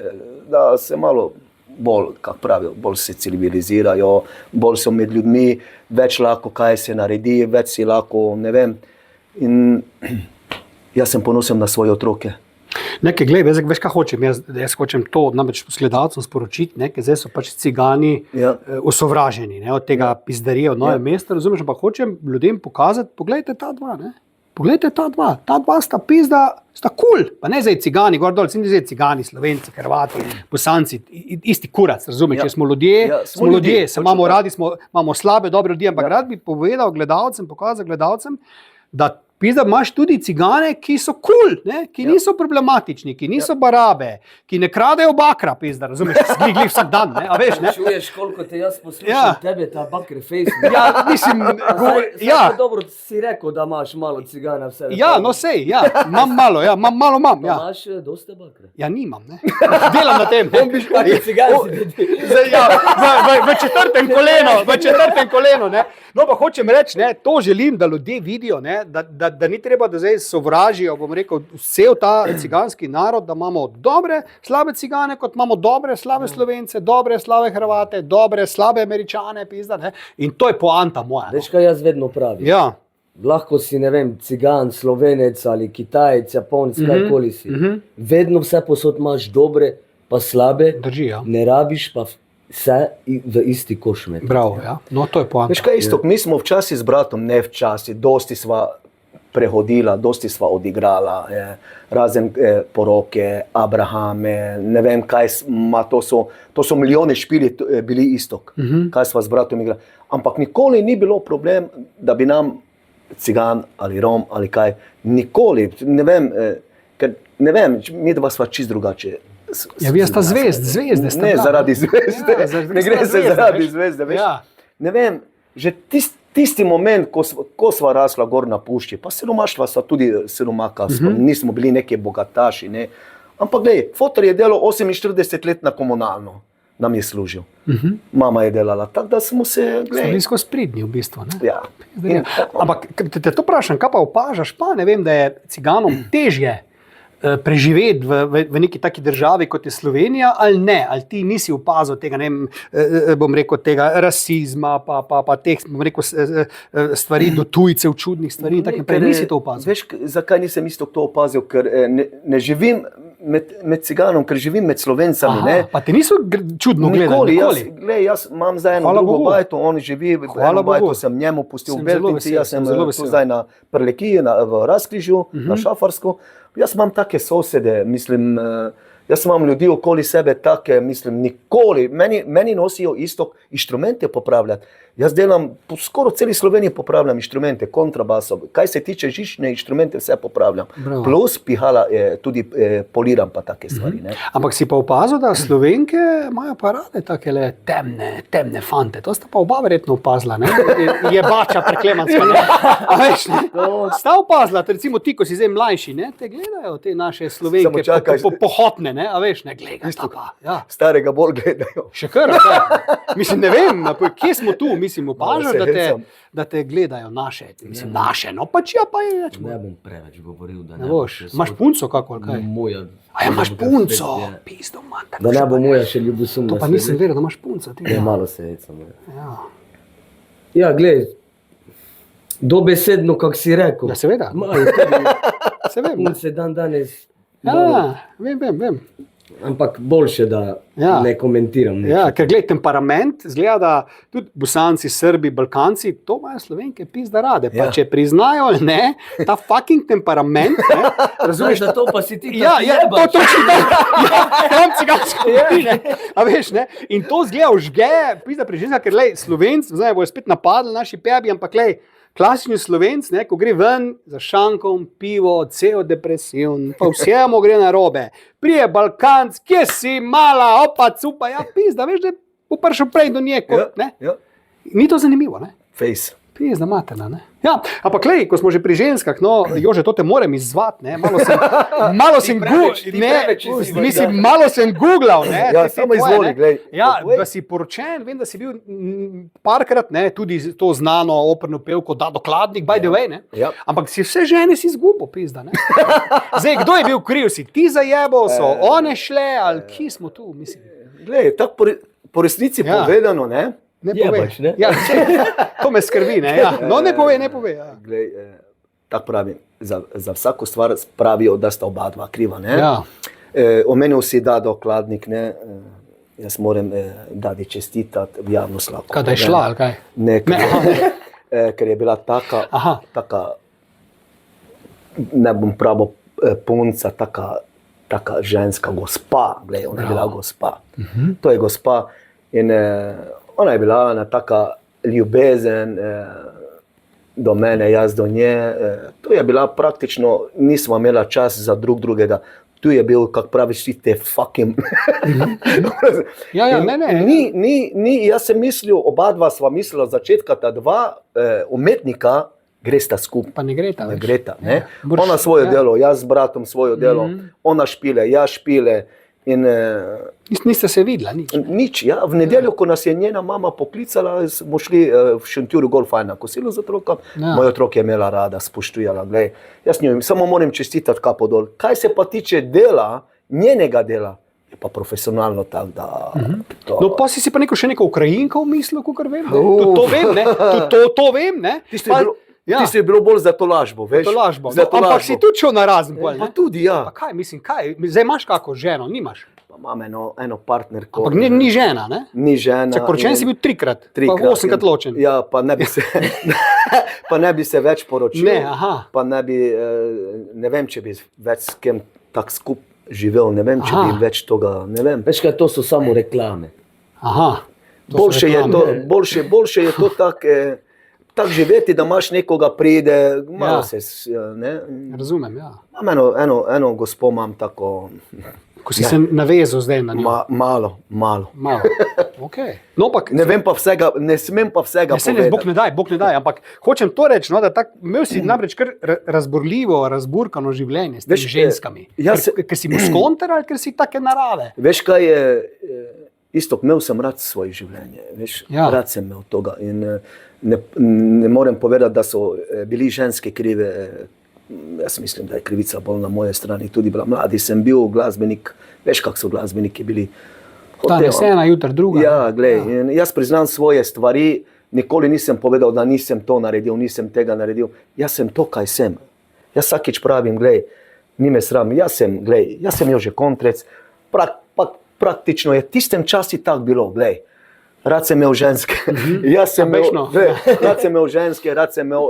da se malo bolj, kako pravijo, bolj se civilizirajo, bolj so med ljudmi, več lahko kaj se naredi, več si lahko, ne vem. In jaz sem ponosen na svoje otroke. Nekaj, glej, veš, kaj hočem. Jaz hočem to namreč gledalcem sporočiti, ne, ker zdaj so pač Cigani Ja. osovraženi, ne, od tega pizdarija v Novem mestu, razumeš, ampak hočem ljudem pokazati, poglejte ta dva, ne. Poglejte ta dva sta pizda, sta kul, pa ne zdaj Cigani, gor dol, zdaj Cigani, Slovenci, Hrvati, Bosanci, isti kurac, razumeš, Ja. če smo ljudje, Ja, smo ljudje, se točno imamo tako. radi, imamo slabe, dobre ljudi, ampak rad bi povedal gledalcem, pokazal gledalcem, da pizda imaš tudi Cigane, ki so kul, ki niso problematični, ki niso barabe, ki ne kradejo bakra, pizda, razumeš, zgigli vsak dan, ne, a veš, ne. Čuješ, koliko te jaz poslušam, Ja. tebe ta bakre face. Ja, mislim, ja. Dobro si rekel, da imaš malo Cigana vse. Ja, no sej, ja, imam malo, ja, malo imam, ja. Imaš dosta bakre. Ja, nimam, ne. Delam na tem. Kakšen Cigan si ti? Zdaj, ja, v četrtem kolenu, ne. No, pa hočem reči, ne, to želim, da ljudje vidijo, ne, da ni treba, da zdaj sovražijo, bom rekel, vse ta ciganski narod, da imamo dobre, slabe Cigane, kot imamo dobre, slabe Slovence, dobre, slabe Hrvate, dobre, slabe Američane, pizda, ne. In to je poanta moja. No. Veš, kaj jaz vedno pravim? Ja, Lahko si, ne vem, Cigan, Slovenec ali Kitajec, Japonc, kajkoli si. Vedno vse posod imaš dobre, pa slabe. drži, ja. Ne rabiš pa vse v isti koš metati. Bravo, ja. No, to je poanta. Veš kaj, isto, mi smo včasih z bratom, ne včasih, dosti sva prehodila, dosti sva odigrala, razen poroke, Abrahame, ne vem kaj, to so milijone špili bili istok, kaj sva z bratom igrala. Ampak nikoli ni bilo problem, da bi nam Cigan ali Rom ali kaj, nikoli, ne vem, ker ne vem, mi dva sva čist drugače. Ja, vi sta zvezde sta Ne bila, zaradi no. zvezde, Ja, ne gre sta se zvezde, zaradi veš. zvezde, veš. Ja. Ne vem, že tisti moment, ko sva rasla gor na Pušči, pa siromaštva sva tudi siromaka, nismo bili neki bogataši, ne. Ampak glej, fotor je delal 48 let na komunalno, nam je služil. Mama je delala, tako da smo se, Ste glej, bili skozi pridni v bistvu, ne. ja. In tako. Ampak te to vprašam, kaj pa opažaš, pa ne vem, da je Ciganom težje preživeti v neki taki državi, kot je Slovenija, ali ne, ali ti nisi opazil tega, ne vem, bom rekel, tega rasizma, pa teh, bom rekel, stvari do tujcev, čudnih stvari in tako naprej, nisi to opazil. Veš, zakaj nisem isto to opazil, ker ne živim med ciganom, ker živim med Slovencami. Ne? Pa te niso čudno gledali? Nikoli. Jaz imam zdaj eno drugo bajto, on živi, eno bajto sem njemu pustil v Beltinci, jaz sem tu zdaj na Prlekiji, v Razkrižju, na Šafarsku. Jaz imam take sosede, mislim, jaz imam ljudi okoli sebe take, mislim, nikoli. Meni nosijo isto inštrumente popravljati. Jaz delam, skoro celi Sloveniji popravljam inštrumente, kontrabasov. Kaj se tiče žične inštrumente, vse popravljam. Bravo. Plus pihala tudi poliram pa take stvari. Ne? Ampak si pa opazil, da Slovenke imajo pa rade takele temne fante. To sta pa oba verjetno opazila, ne? Jebača preklemanska, ne? A veš, ne? Sta opazila, recimo ti, ko si zdaj mlajši, ne? Te gledajo te naše Slovenke pohotne, ne? A veš, ne, gledajo pa. Ja. Starega bolj gledajo. Še kar, mislim, ne vem, kje smo tu? Mislim, opažaš, da te gledajo naše, mislim, naše, no pač ja pa je. Ne bom preveč govoril, da ne boš. Imaš punco kako ali kaj? Moja. A ja, imaš punco, pizdo mater. Da ne bo moja še ljubosumna. To pa nisem veril, da imaš punco. Ne, malo se jecam. Ja. Ja, glej, dobesedno, kak si rekel. Ja, seveda. Se vem. Punce dan danes. Ja, vem. Ampak boljše, da ne komentiram. Ja, ker gled, temperament, zgleda, da tudi Bosanci, Srbi, Balkanci, to imajo Slovenke pizda rade. Pa če priznajo ali ne, ta fucking temperament, ne, razumeš, da to pa si ti to točno tam cigansko ne, a veš, ne, in to zgleda užge, pizda pri ženskah, ker lej, Slovenci, zdaj bojo spet napadli naši pebi, ampak lej, klasični Slovenc, ne, ko gre ven za šankom, pivo, cel depresivn, pa vsemu gre na robe. Prije Balkanc, kje si mala, opa, cupa, ja, pizda, veš, da bo prišel prej do nje, kot, ne. Ni to zanimivo, ne? Face. Pizda materna, ne? Ja, ampak lej, ko smo že pri ženskah, no, Jože, to te moram izzvati, ne, malo sem googlal, ne. Ja, samo izvoli, glej. Ja, da si poročen, vem, da si bil parkrat, ne, tudi to znano operno pevko Dado Kladnik, by the way, ne. Ja. Ampak si vse žene si izgubil, pizda, ne. Zdaj, kdo je bil kriv? Si ti zajebal, so one šle, ali kje smo tu, mislim? Glej, tako po resnici povedano, ne. Ne poveš, ne? Ja, to me skrbi, ne? Ja. No, ne pove. Ja. Glej, tako pravim, za vsako stvar pravijo, da sta oba dva kriva, ne? Ja. Omenil si Dado Kladnik, ne? Jaz moram Dadi čestitati v javno slavo. Kada je šla, ali kaj? Ne, ker je bila taka, ne bom pravil punca, taka ženska gospa, glej, ona je bila gospa. To je gospa in ona je bila ena taka ljubezen do mene, jaz do nje. To je bila praktično, nismo imela čas za drugega. Tu je bil, kak praviš, te fucking... Ni, jaz sem mislil, oba dva sva mislila od začetka, ta dva umetnika gresta skupaj. Pa ne greta. Ne greta, ne? Ona svoje delo, jaz z bratom svoje delo, ona špile, jaz špile. Niste se videla, nič? Nič, ja. V nedeljo, ko nas je njena mama poklicala, smo šli v Šentjurju gol fajn na kosilo z otrokom. Moj otrok je imela rada, spoštujala. Glej, jaz njo samo moram čestitati kapo dol. Kaj se pa tiče dela, njenega dela, je pa profesionalno tak, da... No, pa si pa še neko Ukrajinko mislil, kakor vem, ne? To vem, ne? To vem, ne? Ti si bilo bolj za to lažbo, veš? Za to lažbo. Ampak si tudi šel na razen. Pa tudi, ja. Pa kaj, mislim, kaj? Zdaj imaš kako ženo, nimaš? Pa imam eno partnerko. Ampak ni žena, ne? Ni žena. Čak, poročen si bil 3-krat, pa 8-krat ločen. Ja, pa ne bi se več poročil. Ne, aha. Pa ne vem, če bi več s kem tak skup živel, ne vem, če bi več toga, ne vem. Veš kaj, to so samo reklame. Aha. Boljše je to tako živeti, da imaš nekoga pride, malo se, ne? Razumem, ja. Eno gospo imam tako... Ko si se navezal zdaj na njo? Malo. Okay. No, ne vem pa vsega, ne smem pa vsega povedati. Bog ne daj, ampak hočem to reči, no, da imel si namreč kar razborljivo, razburkano življenje s temi ženskami. Ker si muskonter ali ker si take narave? Veš kaj je, isto, imel sem rad svoje življenje, veš, rad sem imel toga in ne morem povedati, da so bili ženske krive. Jaz mislim, da je krivica bolj na moje strani, tudi bila mladi sem bil glasbenik, veš kak so glasbeniki bili. Danes ena, jutri druga. Ja, glej, in jaz priznam svoje stvari, nikoli nisem povedal, da nisem to naredil, nisem tega naredil. Jaz sem to, kaj sem. Jaz vsakič pravim, glej, ni me sram. Jaz sem Jože Kontrec, praktično je tistem časi tako bilo, glej. Rad sem imel ženske, rad sem imel ženske, rad sem imel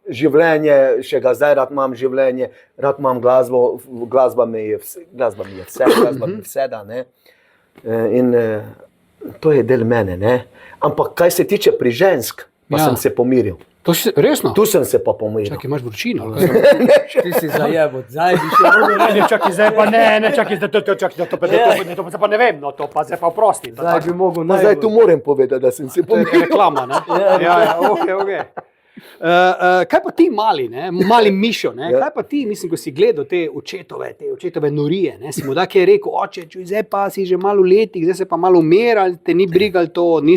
življenje, še ga zdaj rad imam življenje, rad imam glasbo, glasba mi je vse da, ne. In to je del mene, ne. Ampak kaj se tiče pri žensk, pa sem se pomiril. To si resno? Tu sem se pa pomiril. Čakaj, imaš vročino? Ti si zajebot, zdaj bi še Ne, čakaj, zdaj pa ne, čakaj, to pa ne vem, no to pa zdaj pa oprosti. Zdaj bi mogel Pa zdaj tu moram povedati, da sem se To je pomiril. reklama, ne? Ja, okej. Kaj pa ti mali, ne? Mali Mišo, ne? Kaj pa ti, mislim, ko si gledal te očetove norije, ne? Si mu da kaj rekel, oče, čuj, zdaj pa si že malo v letih, zdaj se pa malo umiral, te ni brigal to, ni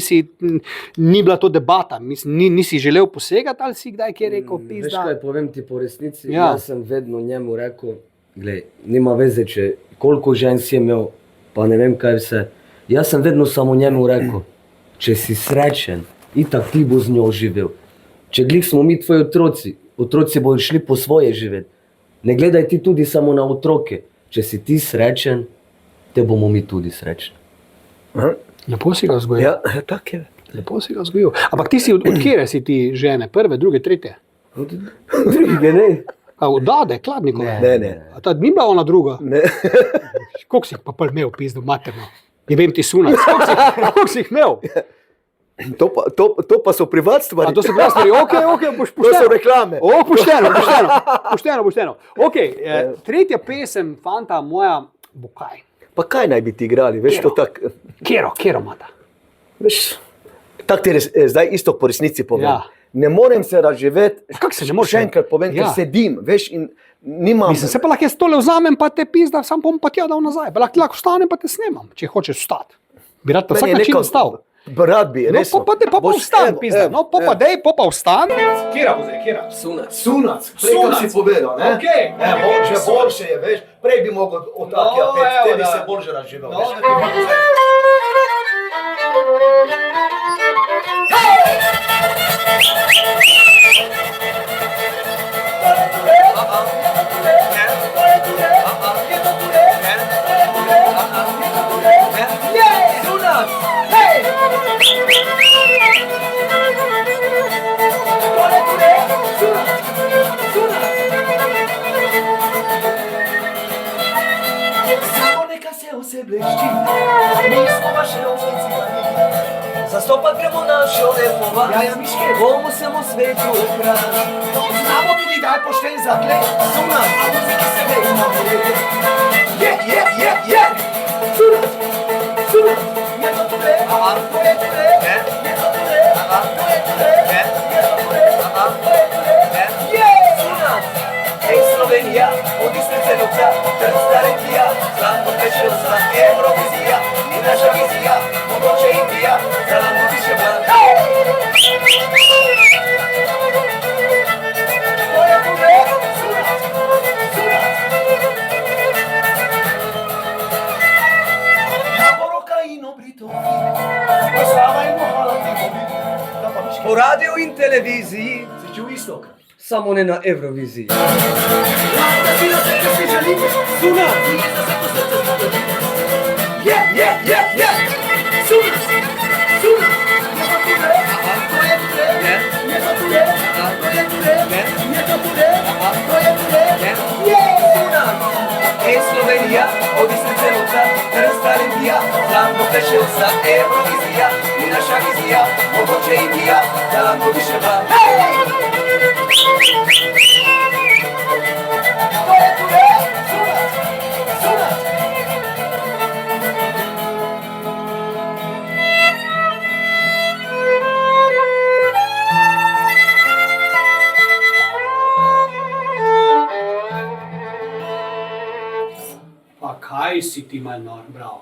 bila to debata, mislim, nisi želel posegati ali si kdaj kaj rekel, Veš pizda? kaj, povem ti po resnici, Ja. jaz sem vedno njemu rekel, glej, nima veze, če koliko žensk je imel, pa ne vem kaj vse. Jaz sem vedno samo njemu rekel, če si srečen, itak ti bo z njo živel. Če glih smo mi tvoji otroci bodo šli po svoje živeti. Ne gledaj ti tudi samo na otroke. Če si ti srečen, te bomo mi tudi srečni. Lepo si ga vzgojil. Ja, tako je. Lepo si ga vzgojil. Ampak ti si od kjere si ti žene? Prve, druge, tretje? Drugi ne. A od Dade, Kladnikove? Ne. A ta ni bila ona druga? Ne. Koliko si jih pa pol imel, pizdo, materno? Je vem ti sunac. Koliko si jih imel? To pa so privat stvari. A to so bila stvari, okej, boš To so pošteno. reklame. O, pošteno. Okej, tretja pesem, fanta moja, bo kaj? Pa kaj naj bi ti igrali, veš, to tako, Kero mata. veš, tako ti zdaj isto po resnici povem. Ja. Ne morem se razživeti, Kako se ne moreš? še enkrat povem, Ja. ker sedim, veš, in nimam. Mislim, se pa lahko jaz tole vzamem, pa te pizda, sam bom pa tja dal nazaj. Pa lahko vstanem, pa te snemam, če hočeš vstati. Bi rad pa Meni vsak je način neko- vstal. Rad bi, No, res. pa vstan, pizda. No, pa dej, pa vstan. Kjera bo zdaj, kjera? Sunac. Sunac, Sunac. si povedal, ne? Okej. Evo, že boljše je, veš, prej bi mogel od takega No, pet, evo, tebi da. se boljše razživel, No, veš. da ti pa zdaj. Samo neka se vse blešči, mi smo vaše lovski cigani. Zastopat gremo našo lepo vas, Miške, bomo se mu svetu okrat. Znamo tudi daj pošten zaklej, Sunac, a muziki se vejmo vrede. Je, Sunac, je to tule, to je tule, je to tule, to je tule, je to tule, to je tule, je, Sunac. Ej Slovenija, odi srce novca, Trsta regija, zlatno teče vsa Eurovizija, ni naša vizija, mogoče Indija, za nam bo više blan. To je tule, Sunac, na Boroka in obrito, Slava in mohala ti bobi, da pa Miške. Po radiju in televiziji, Si čuv istok? samo ne na Evroviziji. Da si na sebe si želite, Sunac, nije za sve to srce zbogati. Je, Sunac, je to tule, to je tule, je to tule, to je tule, je to tule, to je tule, je, Sunac. Ej Slovenija, odi srce novca, Trsta regija, zlatno teče vsa Eurovizija, ni naša vizija, mogoče Indija, za nam bo više blan. To je tule, Sunac. Pa kaj si ti mal nor, bravo.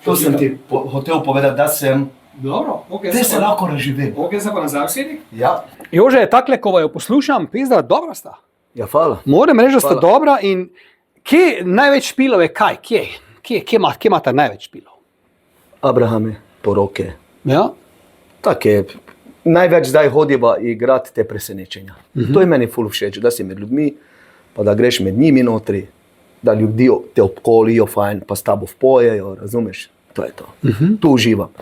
To sem ti hotel povedati, da sem, Dobro, okej. da se lahko razživim. Okej, se pa nazaj sedi. Ja, Jože, takle, ko jo poslušam, pizda, dobra sta. ja, hvala. Moram reči, da sta Hvala. dobra in kje največ špilov je kaj? Kje imata največ špilov? Abrahame, poroke. Ja? Tako je. Največ zdaj hodiva igrati te presenečenja. To je meni ful všeč, da si med ljudmi, pa da greš med njimi notri, da ljudi te obkolijo fajn, pa s tabo vpojejo, razumeš? To je to. Tu uživam.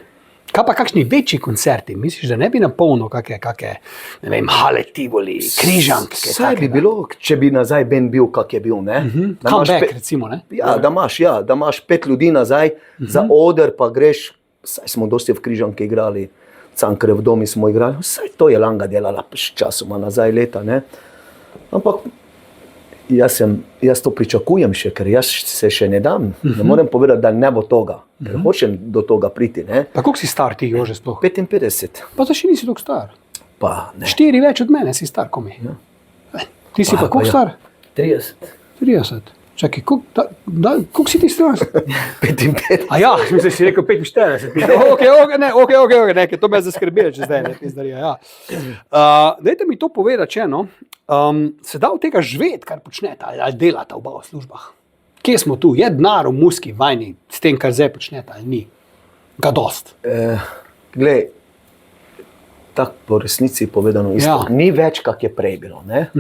Kaj pa kakšni večji koncerti? Misliš, da ne bi napolnil kakšne, ne vem, hale, Tivoli, Križanke? Saj bi bilo, če bi nazaj Ben bil, kak je bil, ne? Da imaš Comeback, recimo, ne? Ja, da imaš 5 ljudi nazaj za oder, pa greš, saj smo dosti v Križanke igrali, Cankarjev domi smo igrali, saj to je Langa delala časoma nazaj leta, ne? Ampak jaz to pričakujem še, ker jaz se še ne dam, ne morem povedati, da ne bo toga, ker hočem do toga priti, ne? Pa koliko si star ti, Jože, sploh? 55, Pa to še nisi tako star. pa ne. 4 več od mene si star, komi. Ti si pa koliko star? 30. 30. Čakaj, koliko si ti star? 55. A ja, mislim, si rekel 45. Ok, ne, to me je zaskrbelo, če zdaj ne pizdarija. Ja. Dajte mi to povedati, če no. Se da od tega živeti, kar počnete, ali delate v oba službah? Kje smo tu? Je denar v muski vajni s tem, kar zdaj počnete, ali ni? Ga dost. Glej, tako po resnici povedano isto, ni več, kak je prej bilo, ne?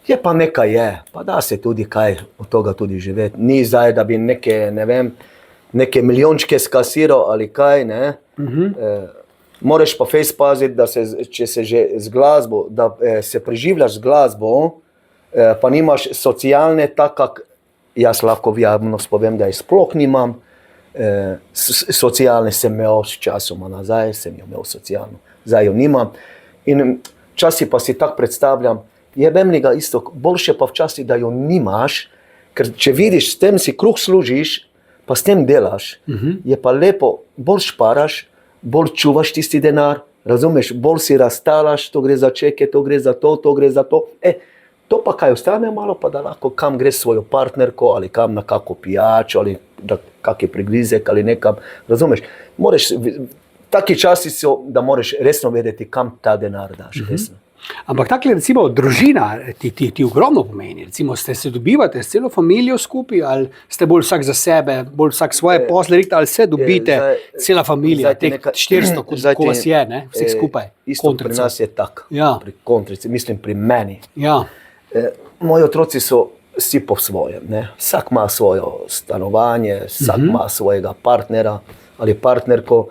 Je pa nekaj je, pa da se tudi kaj od toga tudi živeti. Ni zdaj, da bi neke milijončke skasiral ali kaj, ne? Moraš pa fejs paziti, da če se že z glasbo, da se preživljaš z glasbo, pa nimaš socialne, tak kak jaz lahko v javnost povem, da je sploh nimam. Socialne sem imel s časoma nazaj, sem jo imel socialno, zdaj jo nimam. In včasih pa si tako predstavljam, jebem ga isto, boljše pa včasih, da jo nimaš, ker če vidiš, s tem si kruh služiš, pa s tem delaš, je pa lepo, bolj šparaš, bolj čuvaš tisti denar, razumeš, bolj si razstalaš, to gre za čeke, to gre za to, to gre za to. To pa kaj ostane malo, pa da lahko kam greš svojo partnerko, ali kam na kako pijačo, ali da kak je prigrizek, ali nekam, razumeš. Taki časi so, da moraš resno vedeti, kam ta denar daš, resno. Ampak takle, recimo, družina ti ogromno pomeni. Recimo, se dobivate s celo familijo skupaj, ali ste bolj vsak za sebe, bolj vsak svoje posle, ali se dobite, cela familija, teh 400, ko vas je, ne, vseh skupaj. Isto pri nas je tako, pri kontrici, mislim pri meni. Ja. Moji otroci so vsi po svojem, ne. Vsak ima svojo stanovanje, vsak ima svojega partnera ali partnerko.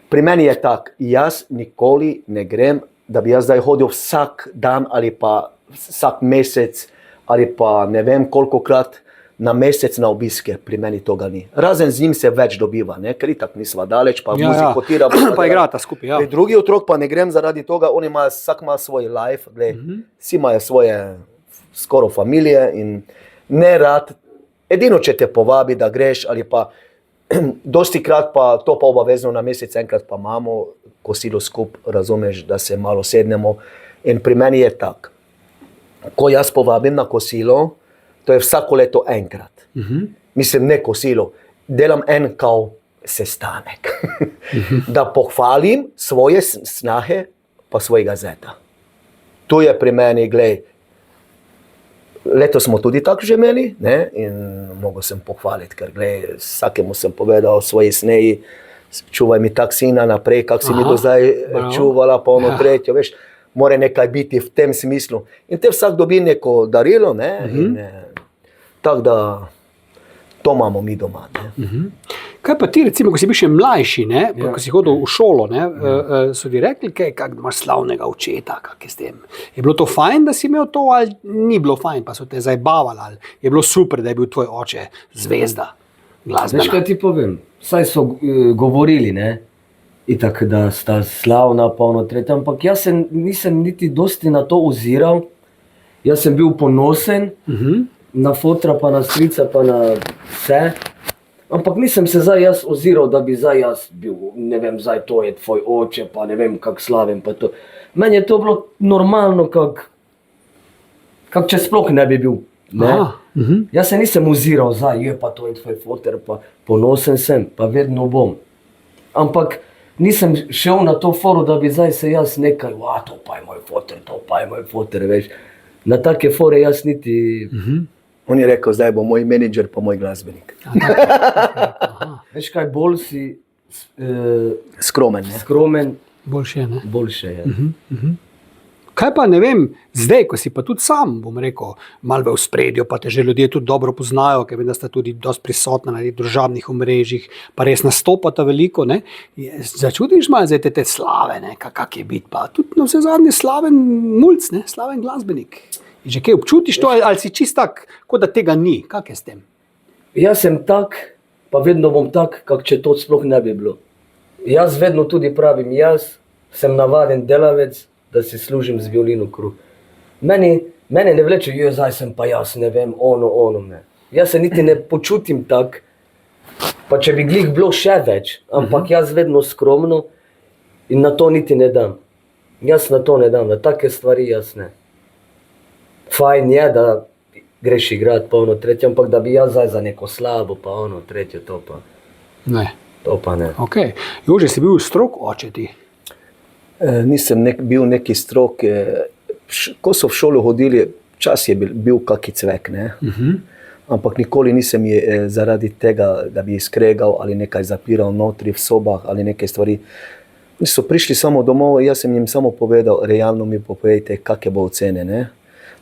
Pri meni je tako, jaz nikoli ne grem, da bi jaz zdaj hodil vsak dan ali pa vsak mesec ali pa ne vem kolikokrat na mesec na obiske, pri meni toga ni. Razen z njim se več dobiva, ne? Ker itak nisva daleč, pa muziko tira. Pa igrata skupaj, ja. Pri drugi otrok pa ne grem zaradi toga, vsak ima svoj life, vsi imajo svoje skoro familije in ne rad, edino če te povabi, da greš ali pa dosti krat pa to pa obavezno na mesec enkrat pa imamo kosilo skup, razumeš, da se malo sednemo. In pri meni je tak, ko jaz povabim na kosilo, to je vsako leto enkrat. Mislim, ne kosilo, delam en kao sestanek. Da pohvalim svoje snahe pa svojega zeta. To je pri meni, glej, leto smo tudi tako že imeli, ne? In mogel sem pohvaliti, ker glej, vsakemu sem povedal svoji sneji, čuvaj mi tak sina naprej, kak si mi do zdaj čuvala, pa ono tretjo, veš, mora nekaj biti v tem smislu. In te vsak dobi neko darilo, ne, in tako da to imamo mi doma, ne. Kaj pa ti, recimo, ko si bil še mlajši, ne, ko si hodil v šolo, ne, so ti rekli, kak imaš slavnega očeta, kak je s tem? Je bilo to fajn, da si imel to, ali ni bilo fajn, pa so te zabavali, ali je bilo super, da je bil tvoj oče zvezda glasbena? Veš, kaj ti povem? Saj so govorili, ne, itak, da sta slavna, pa ono tretje, ampak jaz se nisem niti dosti na to oziral. Jaz sem bil ponosen na fotra, pa na strica, pa na vse. Ampak nisem se zdaj jaz oziral, da bi zdaj jaz bil, ne vem, zdaj to je tvoj oče, pa ne vem, kak slavim, pa to. Meni je to bilo normalno, kak če sploh ne bi bil. Ne? Jaz se nisem oziral, zdaj je pa to je tvoj foter, pa ponosen sem, pa vedno bom. Ampak nisem šel na to foru, da bi zdaj se jaz nekaj, to pa je moj foter, to pa je moj foter, veš. Na take fore jaz niti... On je rekel, zdaj bo moj menedžer pa moj glasbenik. Veš kaj, bolj si skromen, ne? Skromen. Boljše, ne? Boljše je. Kaj pa ne vem, zdaj, ko si pa tudi sam, bom rekel, malo v spredju, pa te že ljudje tudi dobro poznajo, ker vem, da sta tudi dosti prisotna na družabnih omrežjih, pa res nastopata veliko, ne? Začutiš malo zdaj te slave, ne? Kak je biti, pa tudi na vse zadnje slaven mulc, ne? Slaven glasbenik. In že kaj občutiš to, ali si čist tak, kot da tega ni, kak je s tem? Jaz sem tak, pa vedno bom tak, kak če to sploh ne bi bilo. Jaz vedno tudi pravim, jaz sem navaden delavec, da si služim z violino kruh. Mene ne vleče, zdaj sem pa jaz, ne vem, ono, ne. Jaz se niti ne počutim tak, pa če bi glih bilo še več, ampak jaz vedno skromno in na to niti ne dam. Jaz na to ne dam, na take stvari jaz ne. Fajn je, da greš igrat pa ono tretje, ampak da bi jaz zdaj za neko slabo pa ono tretje, to pa Ne. to pa ne. Ok. Jože, si bil strok oče ti? Nisem bil neki strok, ko so v šolo hodili, čas je bil kaki cvek, ne? Ampak nikoli nisem zaradi tega, da bi skregal ali nekaj zapiral notri v sobah ali neke stvari. So prišli samo domov, jaz sem jim samo povedal, realno mi povejte, kakve bo ocene, ne?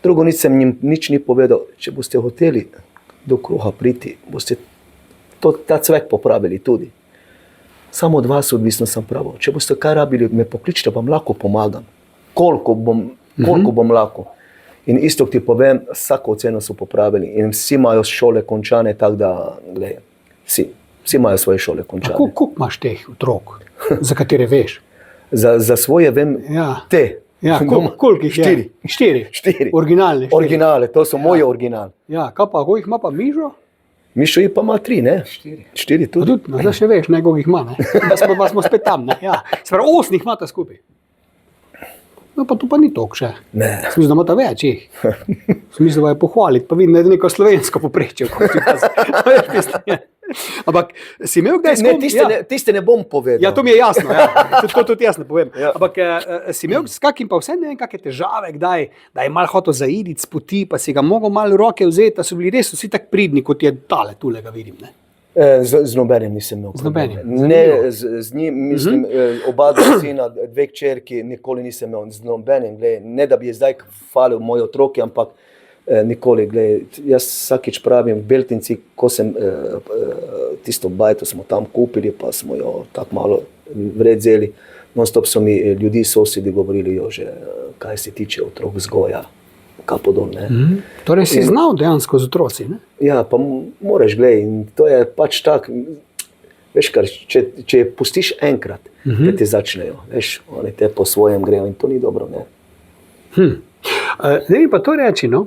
Drugo nisem jim nič ni povedal, če boste hoteli do kruha priti, boste ta cvek popravili tudi. Samo od vas odvisno sem pravil. Če boste kaj rabili, me pokličite, vam lahko pomagam. Koliko bom lahko. In isto ti povem, vsako oceno so popravili. In vsi imajo šole končane, tako da, gledaj, vsi imajo svoje šole končane. Koliko imaš teh otrok, za katere veš? Za svoje vem, te. Ja, koliko jih je? Štiri. Originalne. Originale, to so moje originale. Ja, kaj pa, koliko jih ima pa Mižo? Mišo jih pa ima 3, ne? 4 tudi. No, zdaj še veš, koliko jih ima, ne? Da smo spet tam, ne? Ja. Se pravi, 8 jih imata skupaj. No, pa tu pa ni toliko še. Ne. Sem mislil, da imata več jih. Sem mislil, da je pohvaliti, pa vidim, da je neko slovensko poprečje. Ampak si imel kdaj Tiste ne bom povedal. Ja, to mi je jasno, ja. To tudi jaz ne povem. Ja. Ampak si imel s kakim pa vse, ne vem, kakšne težave, kdaj, da je malo hotel zaiditi s poti, pa si ga mogel malo v roke vzeti, da so bili res vsi tak pridni, kot je tale, tule ga vidim, ne? Z nobenim nisem imel. Z nobenim? Ne, z njim, mislim, oba sina, 2 hčerki, nikoli nisem imel z nobenim. Ne, da bi je zdaj hvalil moji otroki, ampak nikoli. Jaz vsakič pravim, v Beltinci, ko sem tisto bajto smo tam kupili, pa smo jo tako malo vredzeli, non-stop so mi ljudi, sosedi govorili, Jože, kaj se tiče otrok vzgoja, kaj podobne. Torej si znal dejansko z otroci, ne? Ja, pa moraš, in to je pač tak, veš kar, če pustiš enkrat, da te začnejo, veš, oni te po svojem grejo in to ni dobro, ne. Zdaj mi pa to reči, no,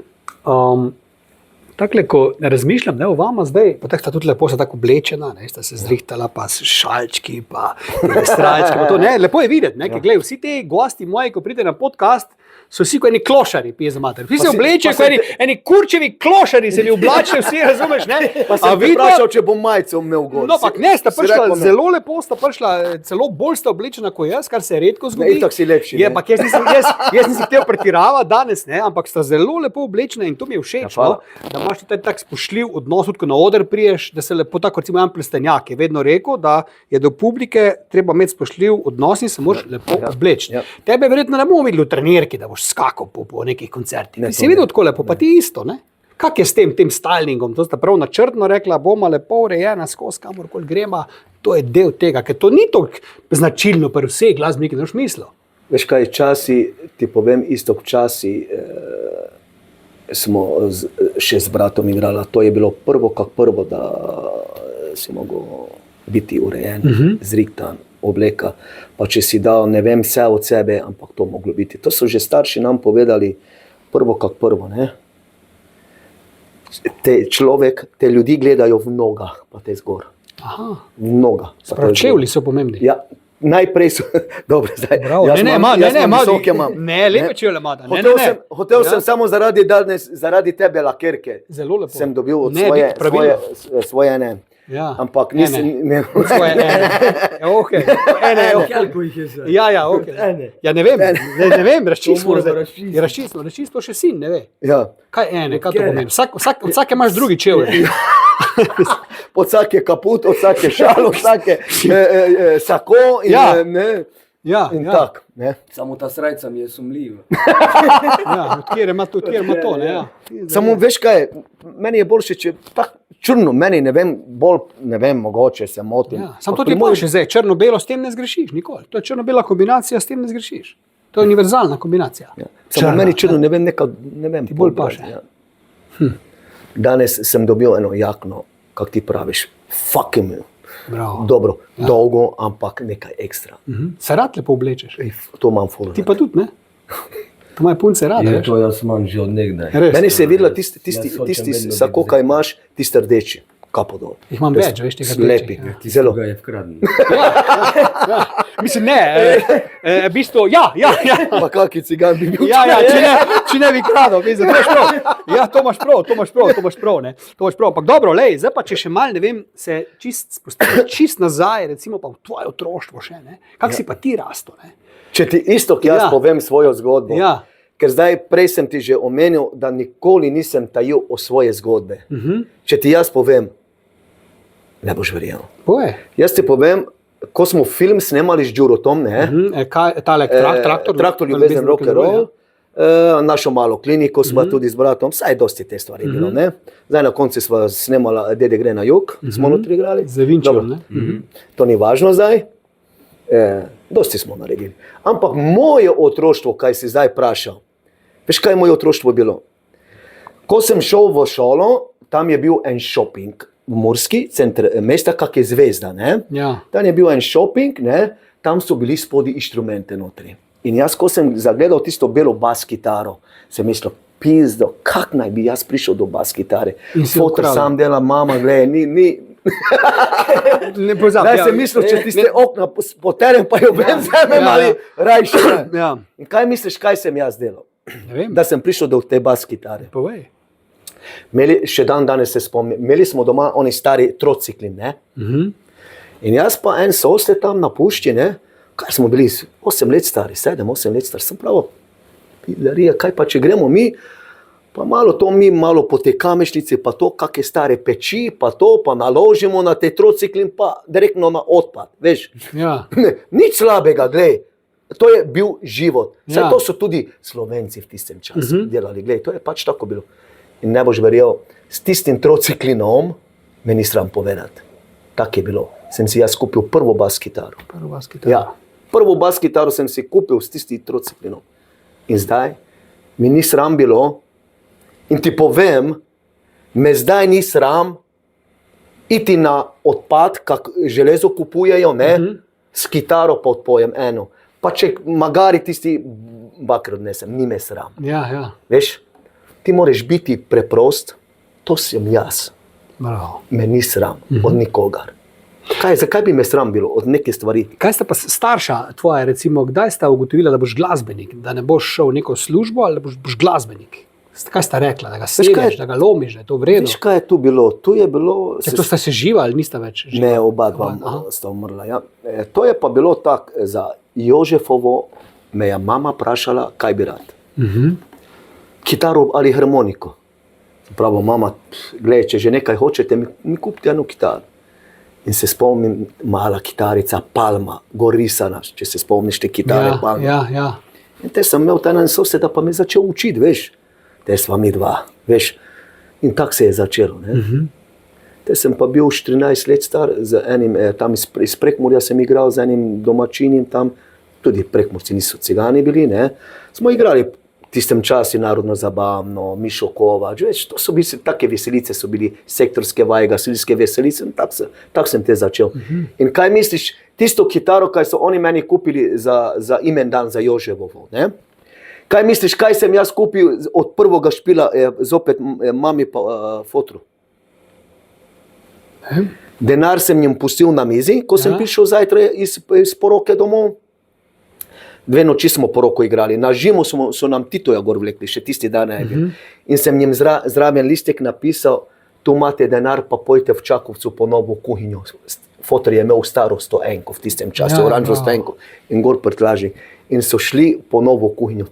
takle, ko razmišljam, ne, o vama zdaj, pa tako sta tudi lepo se tako oblečena, ne, sta se zrihtala, pa s šalčki, pa strajčki, pa to, ne, lepo je videti, ne, ker glej, vsi te gosti moji, ko pride na podcast, so vsi kot eni klošari, pije za mater. Vsi se oblečejo kot eni kurčevi klošari, se mi oblačijo, vsi razumeš, ne? Pa sem te vprašal, če bom majico imel gor. No, pa ne, sta prišla, zelo lepo sta prišla, celo bolj sta oblečena kot jaz, kar se redko zgodi. Ne, itak si lepši, ne? Je, pa jaz nisem htel pretiravati danes, ne, ampak sta zelo lepo oblečena in to mi je všeč, no, da imaš tudi tak spoštljiv odnos, tudi ko na oder priješ, da se lepo tako, recimo Jan Plestenjak je vedno rekel, da je do publike treba imeti spoštljiv odnos in se moraš lepo obleči. Tebe verjetno ne bomo videli v trenirki, da boš skakal po nekih koncertih. Si videl tako lepo, pa ti isto, ne? Kak je s tem stylingom? To sta prav načrtno rekla, bomo lepo urejena skozi kamorkoli grema, to je del tega, ker to ni toliko značilno pri vseh glasbenikih, ne boš mislil. Veš kaj, časi, ti povem isto, časi smo še z bratom igrala, to je bilo prvo, da si mogel biti urejen, zrihtan, obleka, pa če si dal, ne vem, vse od sebe, ampak to moglo biti. To so že starši nam povedali prvo, ne? Te ljudi gledajo v nogah, pa te zgor. Aha. V nogah. Sprav, čevlji so pomembni. Ja, najprej so, dobro, zdaj, Ne, lepe čevlje ima. Hotel sem samo zaradi tebe lakerke. Zelo lepo. Sem dobil od svoje ne. Ja. Ampak nisem imel. Svoje ene. Okay. Koliko jih je zdaj? Ja, ok. Ja, ne vem, razčisto še sin, ne ve. Ja. Kaj ene, kaj to pomeni? Vsake imaš drugi čevlje. Od vsake kaput, od vsake šal, od vsake sako in ne. Ja, in ja. tako. Ne. Samo ta srajca mi je sumljiva. Ja, od kjer ima to, ne, ja. Samo veš kaj, meni je boljše, če tako črno, meni ne vem, bolj ne vem, mogoče se motim. Ja, samo to ti boljše zdaj, črno-belo s tem ne zgrešiš nikoli. To je črno-bela kombinacija, s tem ne zgrešiš. To je univerzalna kombinacija. Ja. Samo meni črno ne vem, ne vem. Ti bolj pobrati, paše. Ja. Danes sem dobil eno jakno, kako ti praviš, fucking Bravo. dobro, dolgo, ampak nekaj ekstra. Se rad lepo oblečeš. Ej, to imam ful. Ti pa tudi, ne? To imajo punce rade, Je veš. to jaz imam že od nekdaj. Res. Meni se je videla Jaz hočem tisti, vedno sako biti kaj imaš, tisti rdeči, kapo dol. Jih imam več, veš, tega Lepi, rdečih, ja. Ti zelo. ga je vkraden. Ja. Mislim, ne, v bistvu, ja. Pa kaki cigan bi bil. Ja, če ne bi kradel, veš, to imaš prav. Ja, to imaš prav, ne. To imaš prav. Ampak dobro, lej, zdaj pa če še mal, ne vem, se čist nazaj, recimo pa v tvoje otroštvo še, ne. Kak si pa ti rasto, ne? Če ti isto, jaz Ja. povem svojo zgodbo. Ja. Ker zdaj prej sem ti že omenil, da nikoli nisem tajil o svoje zgodbe. Če ti jaz povem, ne boš verjel. Povej. Jaz ti povem, ko smo film snemali z Đurotom, ne? Tale traktor? Traktor ljubezen rock and roll. Našo malo kliniko smo tudi z bratom, saj dosti te stvari bilo, ne? Zdaj na koncu smo snemala Dede gre na jug, smo notri igrali. Z Vinčevom, Dobro. ne? To ni važno zdaj. Dosti smo naredili. Ampak moje otroštvo, kaj si zdaj vprašal, veš kaj je moje otroštvo bilo? Ko sem šel v šolo, tam je bil en shopping v Murski, center mesta, kak je zvezda, ne? Ja. Tam je bil en shopping, ne? Tam so bili spodi inštrumente notri. In jaz, ko sem zagledal tisto belo bas kitaro, sem mislil, pizdo, kak naj bi jaz prišel do bas kitare? In si Fotor ukradel. sam dela, mama, gledaj, ni. Ne pozabi. Zdaj sem mislil, če tiste okna poterem, pa jo vem, vzamem ja, ali ja. rajše. Ja, In kaj misliš, kaj sem jaz delal? ne vem, Da sem prišel do te bas kitare. povej. Še danes se spomnim, imeli smo doma oni stari trocikli, ne? In jaz pa en sosed tam na pušči, ne? Kaj smo bili, 8 let stari, 7-8 let stari, sem pravo, pilarija, kaj pa če gremo mi, pa malo po te kamešnici, pa to, kakšne stare peči, pa to, pa naložimo na te trocikli, pa direktno na odpad, veš. Ja. Nič slabega, glej. To je bil život. Saj Ja. to so tudi Slovenci v tistem času delali, glej, to je pač tako bilo. In ne boš verjel, s tistim trociklinom me ni sram povedati. Tak je bilo. Sem si jaz kupil prvo bas kitaro. Prvo vas kitaro. Ja, prvo bas kitaro sem si kupil s tistim trociklinom. In zdaj mi ni sram bilo, in ti povem, me zdaj ni sram iti na odpad, kak železo kupujejo, ne, s kitaro pod pojem eno. Pa če magari tisti bakr odnesem, ni me sram. Ja, ja. Veš, ti moraš biti preprost, to sem jaz, Bravo. me ni sram od nikogar. Zakaj bi me sram bilo od neke stvari? Kaj sta pa starša tvoja, recimo, kdaj sta ugotovila, da boš glasbenik, da ne boš šel v neko službo, ali da boš glasbenik? Kaj sta rekla, da ga kaj sedeš, je- da ga lomiš, da je to vredno? Veš, kaj je tu bilo? Tu je bilo... To sta se živa ali nista več živa? Ne, oba dva Aha. sta umrla. Ja. To je pa bilo tako, za Jožefovo me je mama vprašala, kaj bi rad. Kitaro ali harmoniko. Pravo, mama, gledaj, če že nekaj hočete, mi kupite eno kitaro. In se spomnim, mala kitarica, palma, gorisana, če se spomniš te kitare, palma. Ja. In te sem imel ta en soseda, pa me je začel učiti, veš. Te sva mi dva, veš. In tako se je začelo. Ne? Te sem pa bil 14 let star, z enim, tam iz Prekmurja sem igral z enim domačinim tam, tudi Prekmurci niso cigani bili, ne. Smo igrali v tistem času narodno zabavno, Mišo Kovač, veš, to so bili take veselice, so bili sektorske vaje, gasilske veselice, in tak sem te začel. In kaj misliš, tisto kitaro, kaj so oni meni kupili za imen dan za Joževovo, ne? Kaj misliš, kaj sem jaz kupil od prvega špila, zopet mami pa fotru? Denar sem jim pustil na mizi, ko sem prišel zajtraj iz poroke domov. 2 noči smo poroko igrali, na žimu so nam Titoja gor vlekli, še tisti dan je bil. In sem jim zraven listek napisal, tu imate denar, pa pojte v Čakovcu po novo kuhinjo. Fotor je imel staro 101 v tistem času, oranžno 101 in gor prtlaži. In so šli po novo kuhinjo.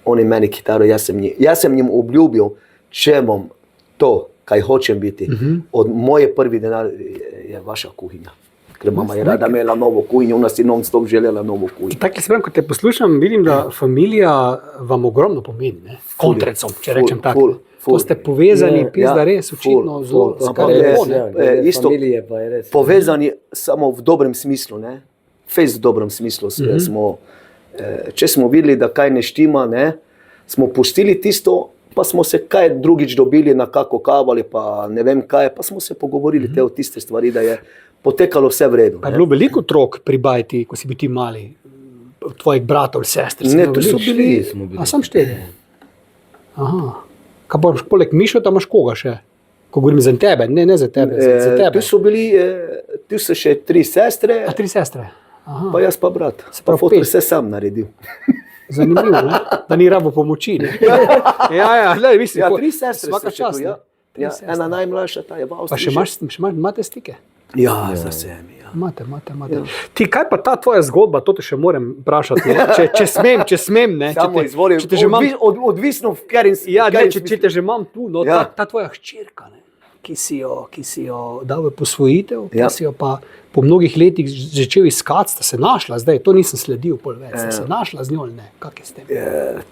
Oni meni kitaro, jaz sem jim obljubil, če bom to, kaj hočem biti, od moje prvi denar je vaša kuhinja. ker mama je rada imela novo kuhinjo, ona si non-stop želela novo kuhinjo. Tako se pravi, ko te poslušam, vidim, da familija vam ogromno pomeni, ne? Kontrecom, če rečem tako. To ste povezani, pizda res, očitno zelo, kar je lepo, ne? Isto, Familije pa je res. povezani samo v dobrem smislu, ne? Fejs v dobrem smislu smo, če smo videli, da kaj ne štima, ne? Smo pustili tisto, pa smo se kaj drugič dobili na kako kavo ali pa ne vem kaj, pa smo se pogovorili te o tiste stvari, da je potekalo vse v redu. Pa je bilo veliko otrok pri bajti, ko si bil ti mali, tvojih bratov, sester? Ne, to so bili. A sam štiri? Aha. Kaj pa poleg Mišo, tam imaš koga še? Ko govorim za tebe, ne za tebe, za tebe. Tu so bili, tu so še 3 sestre, A 3 sestre? Aha. pa jaz pa brat. Pa pravi fotor 5. vse sam naredil. Zanimivo, ne? Da ni rabo pomoči. Ne? Ja, lej, mislim, Ja, 3 sestre svaka so še čast, tu, ja. ne? Ja, ena najmlajša, ta je v Pa Avstriji. še imate stike? Ja, za vsemi, ja. Imate. Ti, kaj pa ta tvoja zgodba, to te še moram vprašati, ne? Če smem, ne? Samo izvoli, če te že imam, odvisno v katerem ja, ne, če te že imam tu, no, Ja. ta tvoja hčerka, ne? Ki si jo dal v posvojitev, Ja. pa si jo pa po mnogih letih začel iskati, sta se našla, zdaj to nisem sledil pol več, sta se našla z njo ali ne, kak je s tem?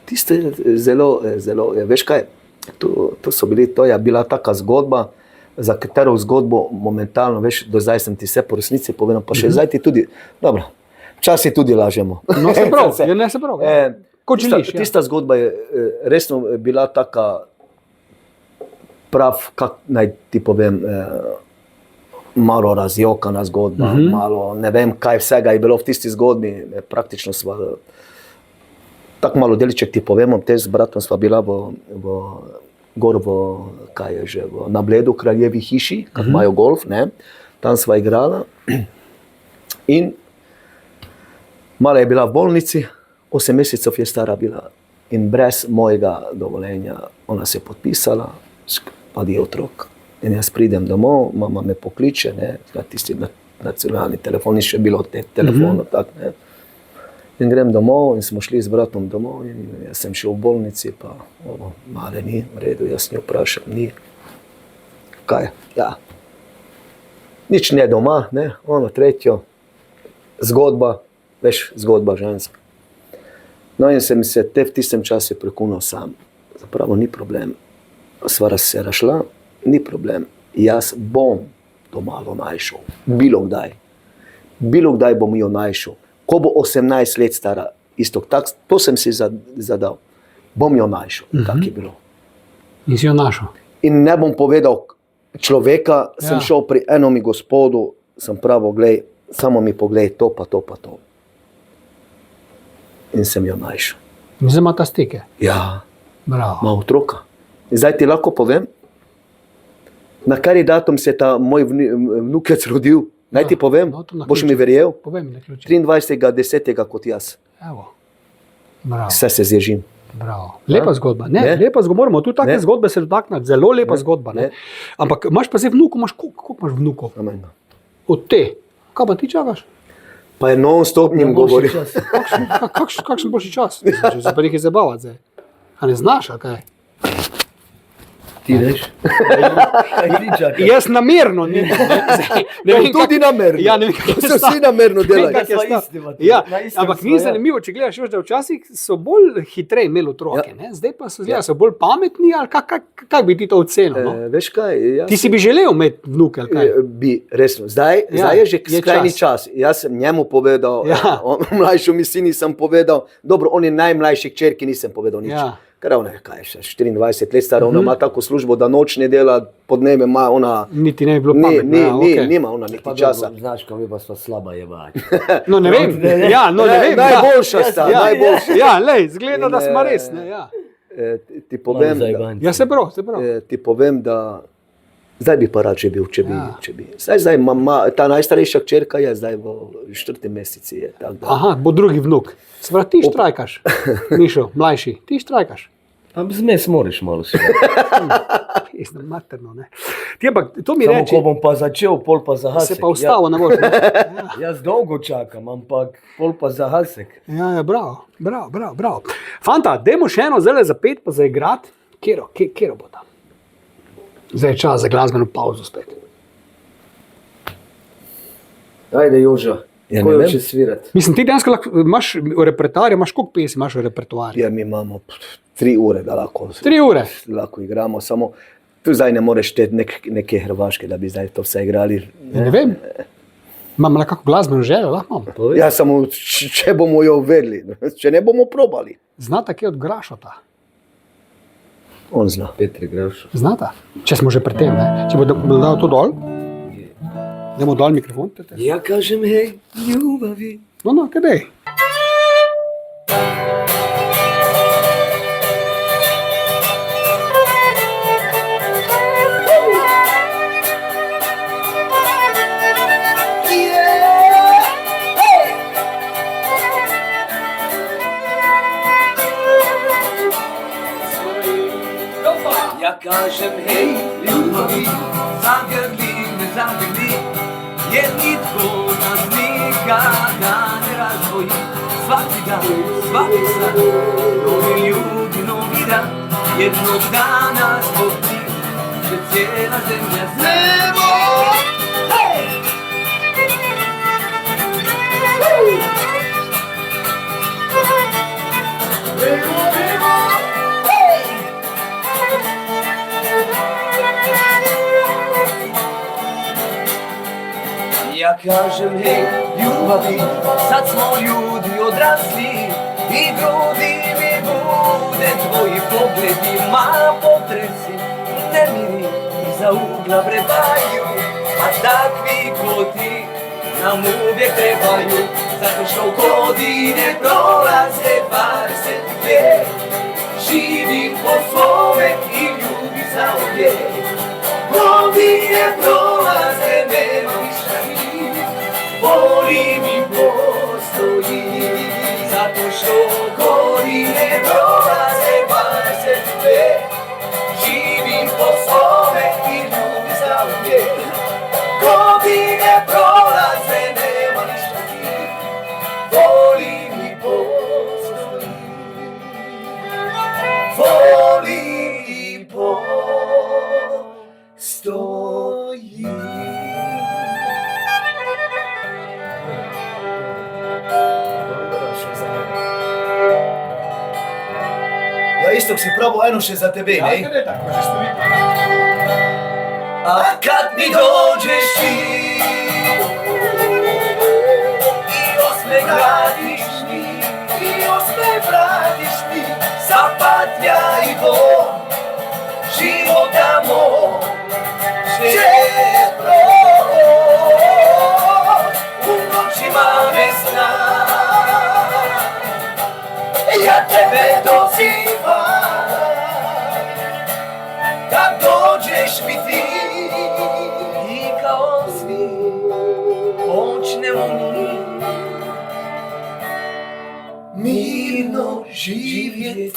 Tiste zelo, veš kaj, to so bili, to je bila taka zgodba, za katero zgodbo momentalno, veš, do zdaj sem ti vse po resnici povedal, pa še zdaj ti tudi, dobro, včasih tudi lažemo. No, se prav, ne se prav. Kot želiš, ja. Tista zgodba je resno bila taka prav, kak naj ti povem, malo razjokana zgodba, malo ne vem kaj vsega je bilo v tisti zgodbi, praktično sva, tako malo deliček ti povemo, te z bratom sva bila gor kaj je že, na Bledu, kraljevi hiši, kak imajo golf, ne, tam sva igrala in mala je bila v bolnici, 8 mesecev je stara bila in brez mojega dovoljenja, ona se je podpisala, padi otrok. In jaz pridem domov, mama me pokliče, ne, tisti nacionalni telefon, ni še bilo te telefonov, tak, ne. In grem domov in smo šli z bratom domov in jaz sem šel v bolnici, pa male ni, v redu, jaz njo vprašam, ni. Kaj? Ja. Nič ne doma, ne, ono tretjo, zgodba, veš, zgodba ženska. No in sem se v tistem času prekunal sam. Zapravo ni problem. Sva se rašla, ni problem. Jaz bom to malo našel. Bilo kdaj bom jo našel. Ko bo 18 let stara, isto tak, to sem si zadal. Bom jo našel, tak je bilo. In si jo našel. In ne bom povedal človeka, sem šel pri enomi gospodu, sem pravo, glej, samo mi poglej to pa to pa to. In sem jo našel. In zdaj ima ta stike. Ja, Bravo. ima otroka. In zdaj ti lahko povem, na kateri datum se je ta moj vnukec rodil. Naj ti povem, no, to boš mi verjel, Povej mi na ključe. 23.10. kot jaz. Evo. Bravo. Vse se zježim. Bravo. Lepa zgodba. Ne, Ne? lepa zgodba, moramo tudi take Ne? zgodbe se dotaknati. Zelo lepa zgodba. Ne? Ne? Ampak imaš pa zdaj vnukov, koliko imaš vnukov? Amen. Od te. Kaj pa ti čakaš? Pa je non-stop njim govoril. Kakšen boljši čas? Če se pa nekaj zabavati zdaj. A ne znaš, ali kaj? Ti veš? Kaj ti čakaš? Jaz namerno ne. Ne vem, Tudi namerno. Ja, ne vem, kako Se vsi namerno delajo. kak je Sva stav. isti, Matej. Ja, Na istem ampak sva, ni ja. zanimivo, če gledaš, veš, da včasih so bolj hitreje imeli otroke, ne? Zdaj pa so, so bolj pametni, ali kak bi ti to ocenil? No? Veš kaj, jaz Ti si bi želel imeti vnuke, ali kaj? bi resno. Zdaj je že je skrajni čas. čas. Jaz sem njemu povedal, Ja. mlajšo mi sini sem povedal, dobro, on je najmlajši hčerki, nisem povedal nič. Ja. Ker ona je, kaj še, 24 let stara, ona ima tako službo, da noč ne dela, podneve ima ona, Niti ne bi bilo pametno. ja, okej. nima ona niti Pa časa. dobro, znaš, kam mi pa sva slaba jebati. No, ne vem. Ja, no, ne vem. Najboljša sta, Ja, najboljša. ja, lej, zgleda, da smo res. Ne, ja. Ti povem, Ja, se prav, se prav. ti povem, da zdaj bi pa rad že bil, če bi. Ja. Če bi. Zdaj ta najstarejša hčerka je zdaj v 4. meseci. Je, tak, da. Aha, bo drugi vnuk. Svra, ti štrajkaš, Mišo, mlajši, ti štrajkaš. Am zmes moraš malo si. Pisno, materno, ne. Ti, ampak to mi Samo reči, ko bom pa začel, pol pa za hasek. se pa ustavo ne boš. Ne? Jaz dolgo čakam, ampak pol pa za hasek. Ja, bravo. Fanta, dajmo še eno zdaj za 5 pa zaigrati. Kjero bo tam? Zdaj je čas za glasbeno pauzo spet. Ajde, Joža, Ja ko ne jo vem. će svirat? Mislim, ti dejansko lahko imaš v repertoarju, imaš koliko pesmi imaš v repertoarju? Ja, mi imamo 3 ure, da lahko, 3 ure. lahko igramo, samo tu zdaj ne moreš šteti neke hrvaške, da bi zdaj to vse igrali. Ja, ne vem. Imam nekako glasbeno željo, lahko imam. Povej. Ja, samo če bomo jo uvedli, če ne bomo probali. Znata kje od Grašota? On zna. Petri Grevšo. Znata? Če smo že pri tem, ne? Če bo dal to dol, dajmo dol mikrofon. Ja kažem hej, ljubavi. No, kaj dej? Ja kažem hej, ljubavi, zagrli me zagrli, jer nitko nas nikada ne razdvoji. Svaki dan, svaki san, novi ljudi, novi dan, jednog dana zbog njih će cijela zemlja znemo. Hej! Ja kažem hej, ljubavi, sad smo ljudi odrasli i grudi mi bude tvoji pogledi, ma potresi, nemiri iza ugla vrebaju, a takvi ko ti nam uvijek trebaju, zato što godine prolaze 22, živim po svome i ljubi za uvijek. Godine prolaze, nema ništa njih, volim i postoji, zato što godine prolaze 22, živim po svome i ljubi za uvijek. Godine prolaze, nema ništa njih, volim i postoji, volim i postoji. Ja isto si probao eno še za tebe, ne? A kad mi dođeš ti i osme gradiš mi, i osme vratiš mi, sa patlja i bol, života moj će proć, u noćima bez sna. Ja tebe dozivam, kad dođeš mi ti, i kao svi počnemo mi mirno živjeti.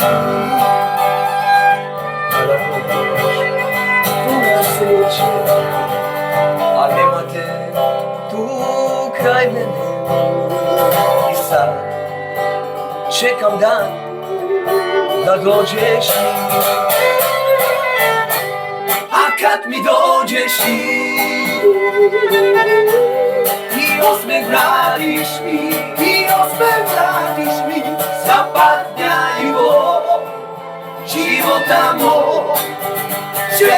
Puna sreće, a nema te tu kraj mene, i sad čekam dan da dođeš mi. A kad mi dođeš ti i osmeh vratiš mi, i osmeh vratiš mi, sa patnja i bol, života moj će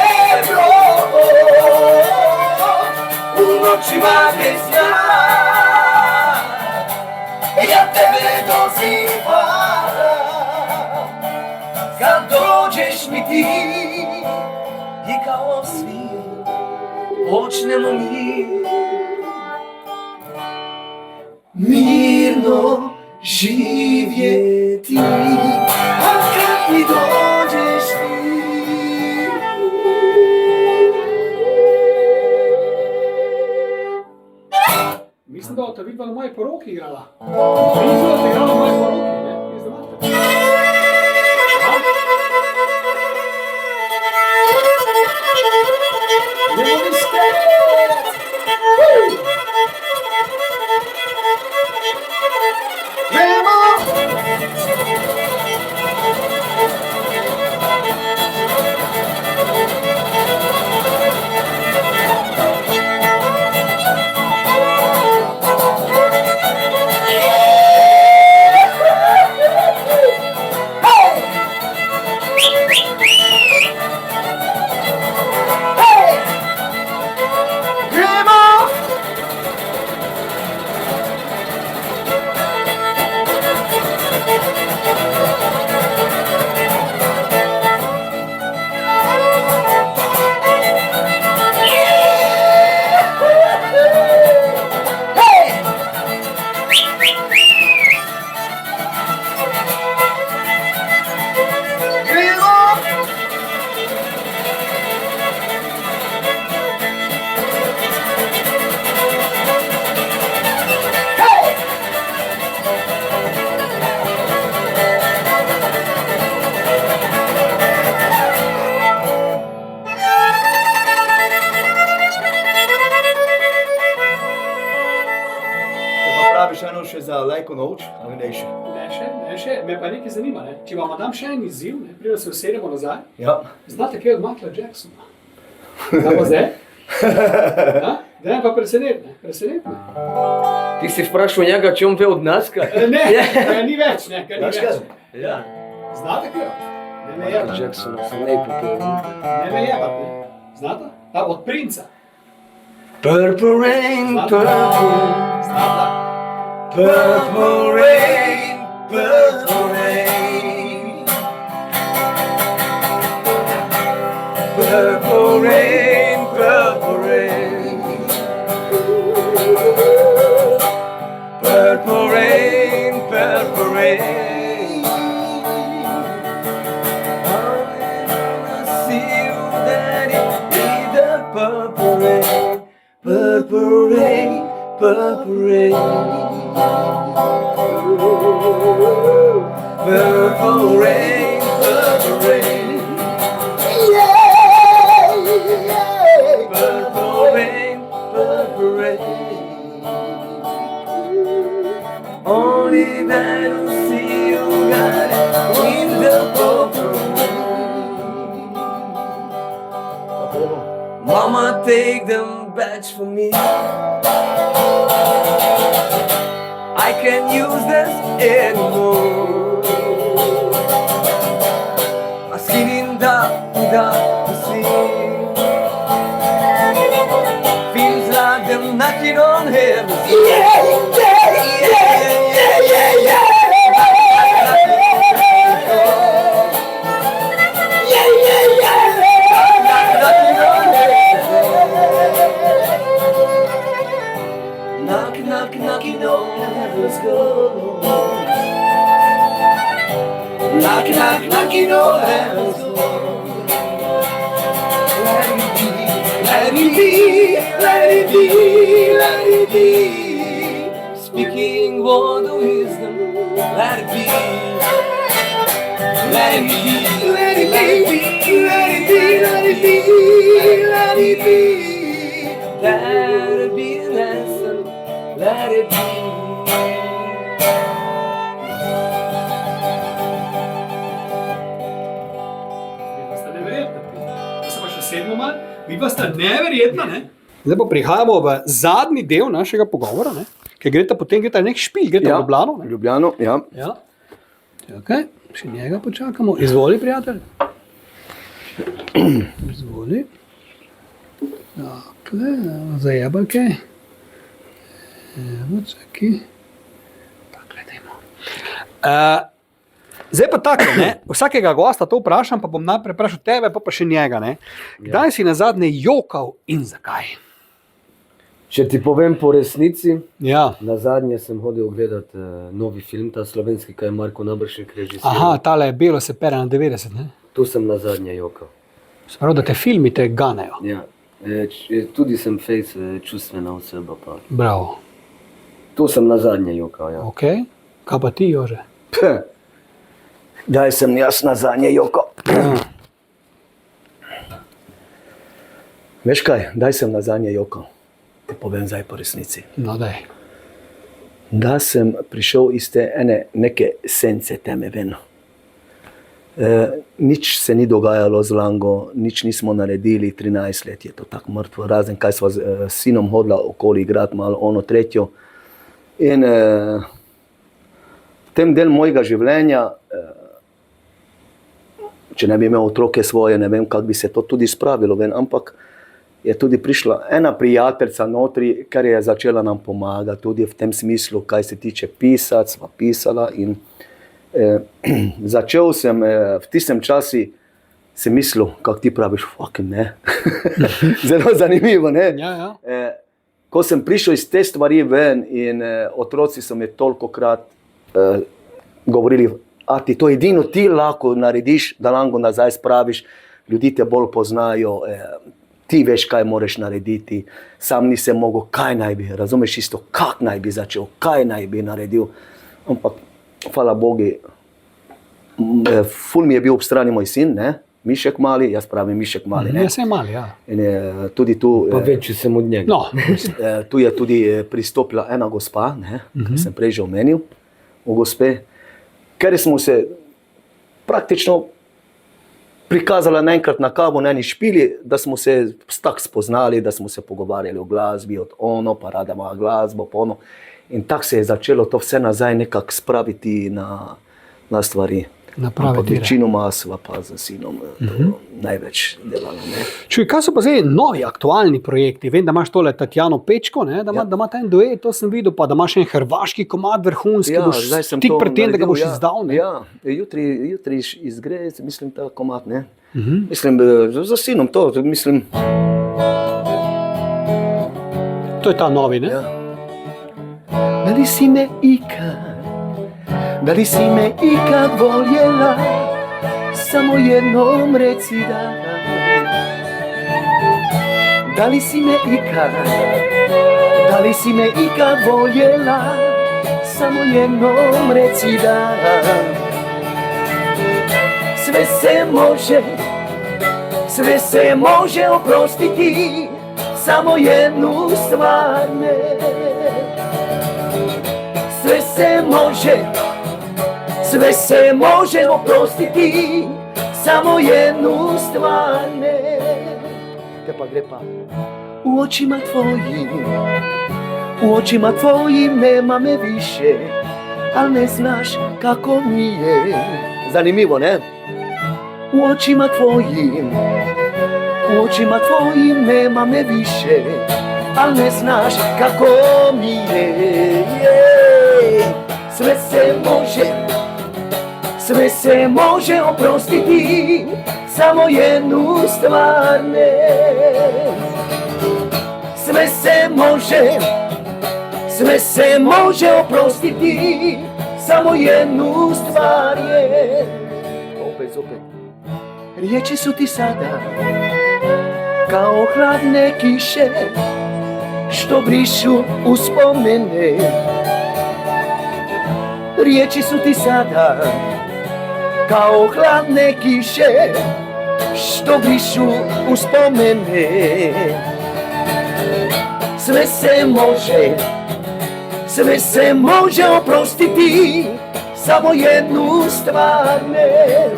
proć, u noćima bez sna. Ja tebe dozivam, kad dođeš mi ti, i kao svi počnemo mi mirno živjeti. A kad mi dođeš ti, Mislim, da ta vidva na moji poroki igrala. Mislim, da ta igrala na moji poroki, ne? Mislim, da lajko noč, ali ne še? Ne še, me pa nekaj zanima, ne? Če vam dam še en izziv, ne? Preden se usedemo nazaj, Ja. znate kaj od Michaela Jacksona? Da pa zdaj? Ja? Da me pa presenetne. Ti si vprašal njega, če on ve od nas, kaj? Ne, ga ni več, ne, ga ni Znaš več. kaj? Ja. Znate kaj? Ne me Michael jebat, Jackson, sem najpopel. ne me jebat, ne. Znate? Ta od Princa. Purple rain, purple. Znate? Purple rain, purple rain. Purple rain, purple rain. Purple rain, purple rain. I see you, Daddy, in the purple rain. Purple rain, purple rain. Purple rain, purple rain. Purple rain, purple rain. Only then will see you got it in the purple rain. Mama, take them badge for me. I can't use this anymore. My skin in the sea. Feels like I'm knocking on heaven's knocking on heaven's door. Knocking on heaven's door. Let it be, let it be, let it be. Speaking word of wisdom, let it be. Let it be, let it be, let it be, let it be, let it be. Let it be an answer, let it be. Vi pa sta neverjetna, ne? Zdaj pa prihajamo v zadnji del našega pogovora, ne? Ker potem nek špil, greta v Ljubljano. Ne? Ljubljano, ja. Ja. Okay. Še njega počakamo. Izvoli, prijatelj. Izvoli. Takle, zajebake. Evo, čaki. Takle, dajmo. Zdaj pa tako, ne? Vsakega gosta to vprašam, pa bom najprej vprašal tebe, pa še njega. Ne? Kdaj si nazadnje jokal in zakaj? Če ti povem po resnici, Ja. nazadnje sem hodil gledati novi film, ta slovenski, kaj je Marko Nabršek režiral. Aha, tale je Belo se pere na 90, ne? Tu sem nazadnje jokal. Spravo, da te filmi te ganejo. Ja. Tudi sem čustvena oseba. Pa. Bravo. Tu sem nazadnje jokal. Ja. Ok. Kaj pa ti, Jože? Daj sem jaz nazadnje joko. Veš kaj, daj sem nazadnje joko. Ti povem zdaj po resnici. No, daj. Da sem prišel iz te neke sence teme ven. Nič se ni dogajalo z Lango, nič nismo naredili, 13 let je to tako mrtvo, razen kaj sva s sinom hodila okoli igrati malo ono tretjo. In tem del mojega življenja, če ne bi imel otroke svoje, ne vem, kako bi se to tudi spravilo ven, ampak je tudi prišla ena prijateljica notri, ker je začela nam pomagati, tudi v tem smislu, kaj se tiče pisati, sva pisala in začel sem v tistem časi, sem mislil, kako ti praviš, fucking ne. Zelo zanimivo, ne? Ja. Ko sem prišel iz te stvari ven in otroci so mi tolikokrat govorili, a ti to edino ti lahko narediš, da Lango nazaj spraviš, ljudi te bolj poznajo, ti veš, kaj moraš narediti, sam nisem mogel, kaj naj bi, razumeš isto, kak naj bi začel, kaj naj bi naredil, ampak hvala Bogu, ful mi je bil ob strani moj sin, ne? Mišek mali, jaz pravim Mišek mali. Ne? Ja, se mali, ja. In tudi tu, Pa večji sem od njega. No, tu je tudi pristopila ena gospa, ki sem prej že omenil, o gospe, ker smo se praktično prikazali naenkrat na kavu na eni špili, da smo se tako spoznali, da smo se pogovarjali o glasbi, od ono, pa rada ima glasbo, pa ono. In tako se je začelo to vse nazaj nekako spraviti na stvari. na prave Ampak tire. večinoma sva pa z sinom največ delala. Ne? Čuj, kaj so pa zdaj novi aktualni projekti? Vem, da imaš tole Tatjano Pečko, ne? Da ima ta en duet, to sem videl, pa da imaš en hrvaški komad vrhunski, boš zdaj sem tik to pred tem, da ga boš naredil, izdal. Ne? Ja, jutri izgre, mislim, ta komad, ne? Mislim, za sinom to, mislim. To je ta novi, ne? Ja. Da li si me ikad voljela, samo jednom reci da. Da li si me ikad voljela, samo jednom reci da. Sve se može oprostiti, samo jednu stvar ne. Sve se može oprostiti, samo jednu stvar ne. Te pa gre pa. U očima tvojim nema me više, al ne znaš kako mi je. Zanimljivo, ne? U očima tvojim nema me više, al ne znaš kako mi je. Sve se može oprostiti, samo jednu stvar ne. Sve se može oprostiti, samo jednu stvar je. Opet. Riječi su ti sada kao hladne kiše, što brišu uspomene. Riječi su ti sada kao hladne kiše, što brišu uspomene. Sve se može oprostiti, samo jednu stvar ne.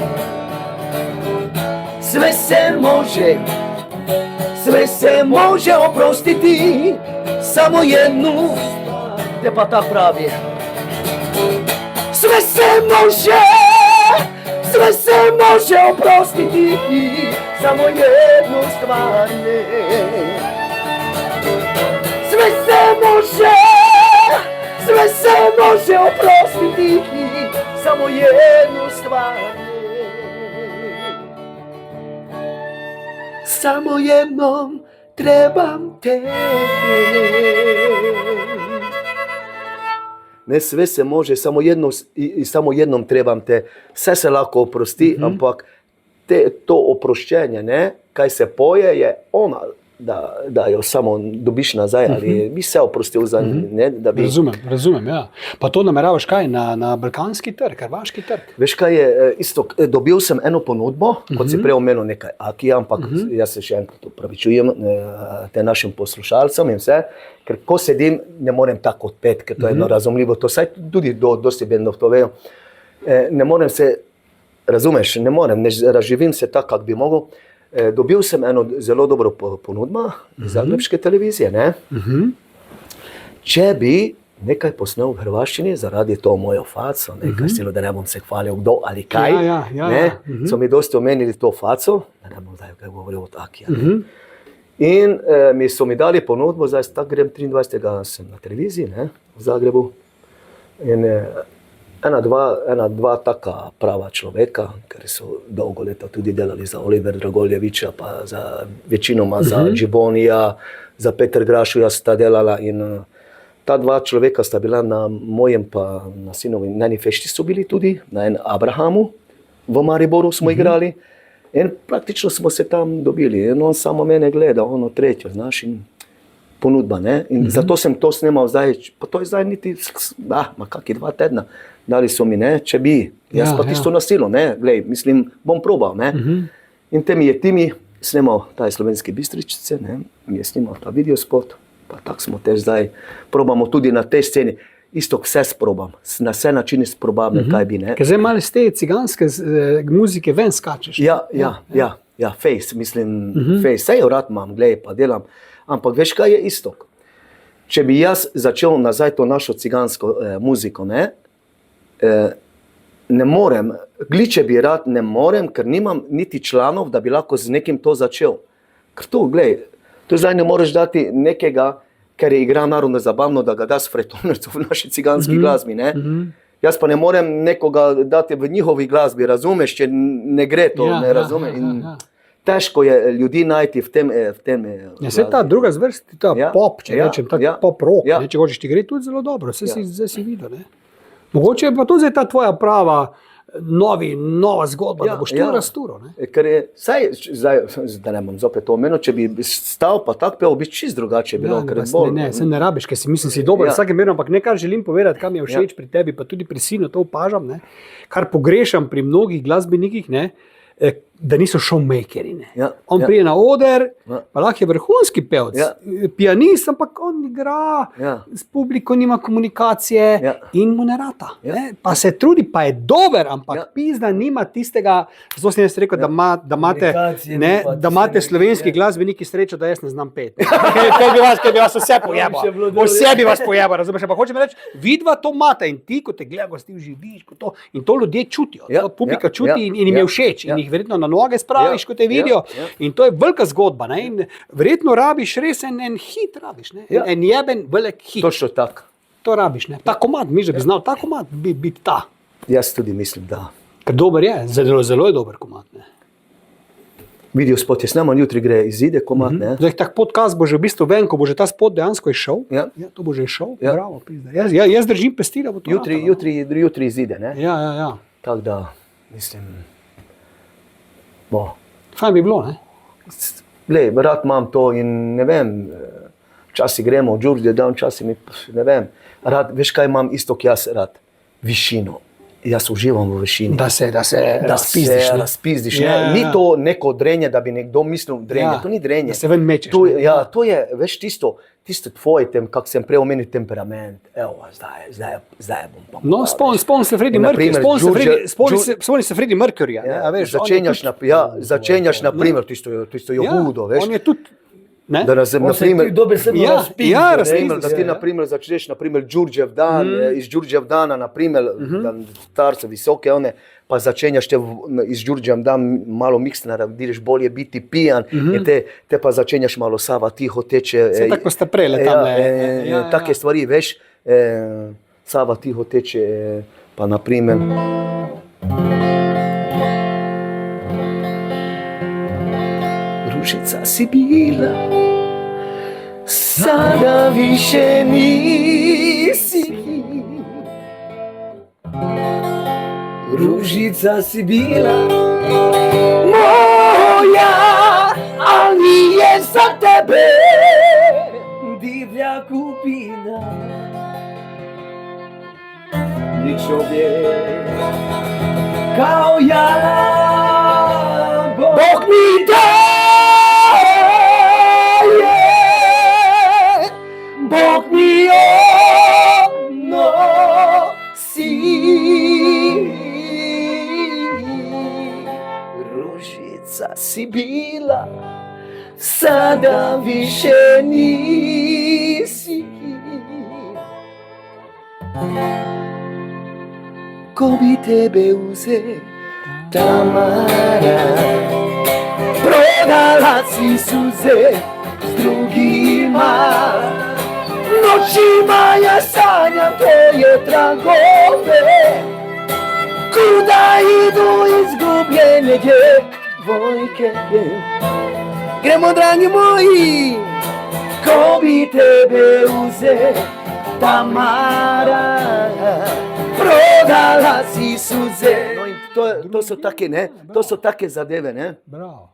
Sve se može oprostiti, samo jednu. Te pa tak pravi. Sve se može oprostiti, samo jednu stvar ne. Sve se može oprostiti, samo jednu stvar ne. Samo jednom trebam te. Ne, sve se može, samo jednom trebam te. Vse se lahko oprosti, ampak to oproščenje, ne, kaj se poje, je ona, da jo samo dobiš nazaj, ali bi se oprostil za ne, da bi... Razumem, ja. Pa to nameravaš kaj, na balkanski trg, hrvaški trg? Veš kaj je isto, dobil sem eno ponudbo, kot si prej omenil nekaj Akija, ampak jaz se še enkrat opravičujem te našim poslušalcem in vse, ker ko sedim, ne morem tako odpet, ker to je eno razumljivo, to saj tudi dosti bendov to vejo. Ne morem se, razumeš, ne razživim se tako, kak bi mogel. Dobil sem eno zelo dobro ponudbo iz zagrebške televizije, ne? Če bi nekaj posnel v hrvaščini, zaradi to mojo faco, nekaj stilo, da ne bom se hvalil kdo ali kaj, so mi dosti omenili to faco, da ne bom zdaj kaj govoril od Akija. In so mi dali ponudbo, zdaj tako grem 23. sem na televiziji, ne, v Zagrebu. In ena, dva taka prava človeka, ker so dolgo leta tudi delali za Oliver Dragoljevića, pa večinoma za Džibonija, za Peter Grašuja sta delala. In ta dva človeka sta bila na mojem pa na sinovi, na eni fešti so bili tudi, na en Abrahamu, v Mariboru smo igrali. In praktično smo se tam dobili. In on samo mene gleda, ono tretjo, znaš, in ponudba, ne. In zato sem to snemal zdaj, pa to je zdaj niti, kakih 2 tedna. Dali so mi, ne, če bi, jaz pa tisto na silo, ne, glej, mislim, bom probal, ne. In te mi je Timi snimal ta Slovenske Bistričice, ne, mi je snimal ta videospot, pa tako smo te zdaj, probamo tudi na tej sceni, isto vse sprobam, na vse načine sprobam, kaj bi, ne. Ker zdaj malo iz te ciganske muzike ven skačeš. Ja, face, mislim, face, saj jo rad imam, glej, pa delam, ampak veš, kaj je Istok? Če bi jaz začel nazaj to našo cigansko muziko, ne, ne morem, gliče bi rad, ne morem, ker nimam niti članov, da bi lahko z nekim to začel. Ker to, glej, to zdaj ne moreš dati nekega, ker je igra narodno zabavno, da ga da s fretonerico v naši ciganski glasbi, ne. Jaz pa ne morem nekoga dati v njihovi glasbi, razumeš, če ne gre to, ne razume. In težko je ljudi najti v tem Ja, se ta druga zvrst, ta pop, če rečem, ta pop rock, če hočeš, ti gre tudi zelo dobro, zdaj si videl, ne. Mogoče je pa to zdaj ta tvoja prava nova zgodba, da boš tu rasturo, ne. Ker je, zdaj ne bom zopet to omenil, če bi stal pa tak pel, bi čist drugače bilo, ker je bolj. Ne, se ne rabiš, ker si mislim, si dober, vsakem meru, ampak nekaj želim povedati, kam je všeč pri tebi, pa tudi pri sinu, to opažam, ne, kar pogrešam pri mnogih glasbenikih, ne, da niso showmakeri, ne. On prije na oder, pa lahko je vrhunski pevc, pianist, ampak on igra, s publiko nima komunikacije in mu ne rata. Pa se trudi, pa je dober, ampak pizda nima tistega, zato sem jaz rekel, da imate slovenski glasbeniki srečo, da jaz ne znam peti. Kaj bi vas vse pojebal, vse bi vas pojebal, razumeš, ampak hočem reči, vidva to imate in ti, ko te gleda, gosti živiš, in to ljudje čutijo, to publika čuti in jim je všeč in jih verjetno na noge spraviš, ko te vidijo. In to je velika zgodba. Ne? In verjetno rabiš res en hit, rabiš, ne? En jeben velik hit. Točno tako. To rabiš. Ne? Ta komad, mi že bi znal, ta komad bi ta. Jaz tudi mislim, da. Ker dober je, zelo je dober komad. Ne? Videospot je sneman, jutri gre izide komad. Zdaj, tak podcast bo že v bistvu ven, ko bo že ta spot dejansko izšel. Ja, to bo že izšel. Bravo, pizda. Jaz držim pestira. Jutri izide, ne? Ja. Tako da, mislim... Fajn bi bilo, ne? Glej, rad imam to in ne vem, včasih gremo v Đurđe dan, včasih mi, ne vem, rad, veš kaj imam isto, ki jaz rad, višino. Jaz uživam v višini. Da se razpizdiš. Ni to neko drenje, da bi nekdo mislil drenje, to ni drenje. Da se ven mečeš. To je, veš, tisto tvoj, kak sem prej omenil, temperament. Evo, zdaj bom pa. No, spomni se Freddie Mercury, spomni se Freddie Mercury. Začenjaš, na primer, tisto je hudo, veš. On je tudi, ne? Da naprimer, da ti naprimer začneš naprimer Đurđev dan, iz Đurđev dana naprimer, starce visoke one, pa začenjaš te iz Đurđev dan malo miksnara, direš bolje biti pijan, in te pa začenjaš malo Sava tiho teče. Se tako ste prele tam. Take stvari, veš, Sava tiho teče, pa naprimer. Ružica si bila, sada više nisi. Ružica si bila moja, ali nije za tebe divlja kupina. Ni čovjek kao ja, Bog mi Bog mi odnosi. Ružica si bila, sada više nisi. Ko bi tebe uze, Tamara, prodala si suze s drugima. Noćima ja sanjam tvoje tragove, kuda idu izgubljene djevojke. Gremo, dragi moji, ko bi tebe uze, Tamara, prodala si suze. No in to so take, ne, to so take zadeve, ne. Bravo.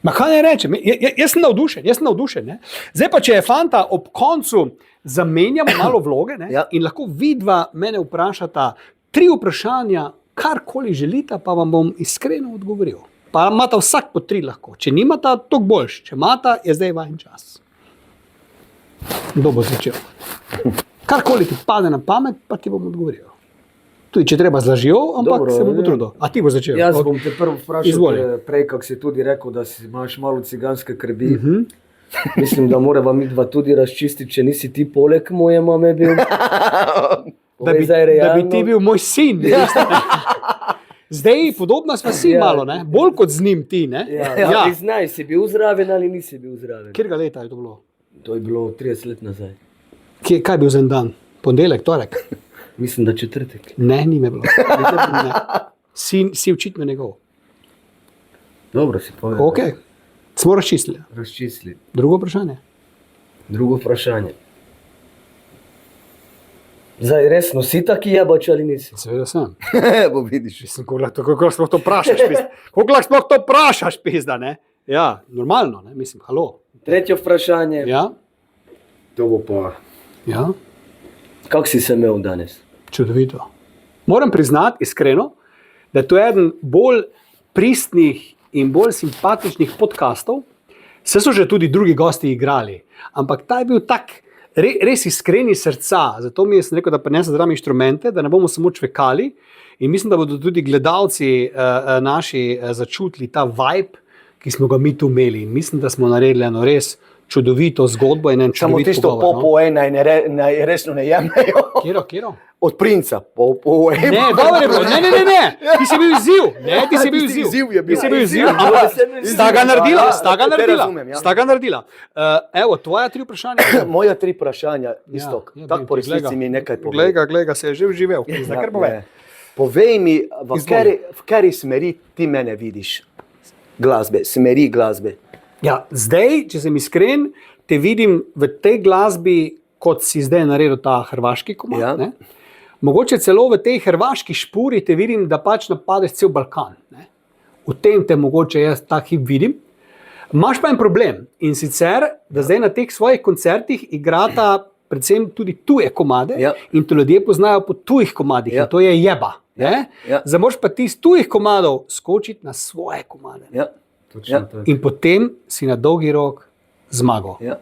Ma kaj ne rečem, jaz sem navdušen. Ne? Zdaj pa, če je fanta ob koncu zamenjamo malo vloge, ne? In lahko vidva mene vprašata 3 vprašanja, karkoli želita, pa vam bom iskreno odgovoril. Pa imata vsak po 3 lahko. Če nimata, toliko boljš. Če imata, je zdaj vajen čas. Kdo bo začel? Karkoli ti pade na pamet, pa ti bom odgovoril. Tudi če treba z lažjo, ampak Dobro, se bom ja. potrudil. A ti bo začel? Jaz bom te prvo vprašal, Izvoli. prej, kako si tudi rekel, da imaš malo ciganske krvi. Mislim, da morava midva tudi razčistiti, če nisi ti poleg moje mame bil. Da bi ti bil moj sin. Zdaj podobna sva si malo, ne? Bolj kot z njim ti. Ne? Ja. Priznaj, si bil zraven ali nisi bil zraven? Kjerga leta je to bilo? To je bilo 30 let nazaj. Kaj je bil za en dan? Ponedeljek, torek? Mislim, da četrtek. Ne, ni me bilo. Ne. Si očitno njegov. Dobro si povedal. Ok, smo razčistili. Razčistili. Drugo vprašanje. Drugo vprašanje. Zdaj, resno, si taki jebač ali nisi? Seveda sem. Bo vidiš. Mislim, kako sploh to vprašaš, pizda. Kako sploh to vprašaš, pizda, ne? Ja, normalno, ne? Mislim, halo. Tretje vprašanje. Ja, To bo pa. ja, Kako si se imel danes? čudovito. Moram priznati iskreno, da je to eden bolj pristnih in bolj simpatičnih podkastov. Vse so že tudi drugi gosti igrali, ampak ta je bil tak res iskren iz srca. Zato mi je rekel, da prinesem zraven inštrumente, da ne bomo samo čvekali. In mislim, da bodo tudi gledalci naši začutili ta vibe, ki smo ga mi tu imeli. In mislim, da smo naredili eno res čudovito zgodbo in en Samo čudovit tisto pogovor. popo ena naj resno ne jemljajo. Kjero? Od princa, popo ena. Ne, dobro je bilo. Ne. Ti si bil izziv. Ne, ti si bil Tisti izziv. izziv je bil. Ti si bil izziv. Ja, Ampak sta ga naredila, Ja, sta ga te naredila. razumem, ja. Sta ga naredila. Evo, tvoja 3 vprašanja. Moja 3 vprašanja, isto, Ja, tako po glej ga. resnici mi nekaj pove. Glej ga, se je že vživel. Zdaj kar pove. Povej mi, Izvoli. v kateri smeri ti mene vidiš? Glasbe, smeri glasbe. Ja, zdaj, če sem iskren, te vidim v tej glasbi, kot si zdaj naredil ta hrvaški komad. Ja. Ne? Mogoče celo v tej hrvaški špuri te vidim, da pač napadeš cel Balkan. Ne? V tem te mogoče jaz ta hip vidim. Imaš pa en problem in sicer, da zdaj na teh svojih koncertih igrata predvsem tudi tuje komade Ja. in to ljudje poznajo po tujih komadih Ja. in to je jeba. Ne? Ja. Zdaj moraš pa ti iz tujih komadov skočiti na svoje komade. Ja, Točno Ja. to. In potem si na dolgi rok zmagal. ja.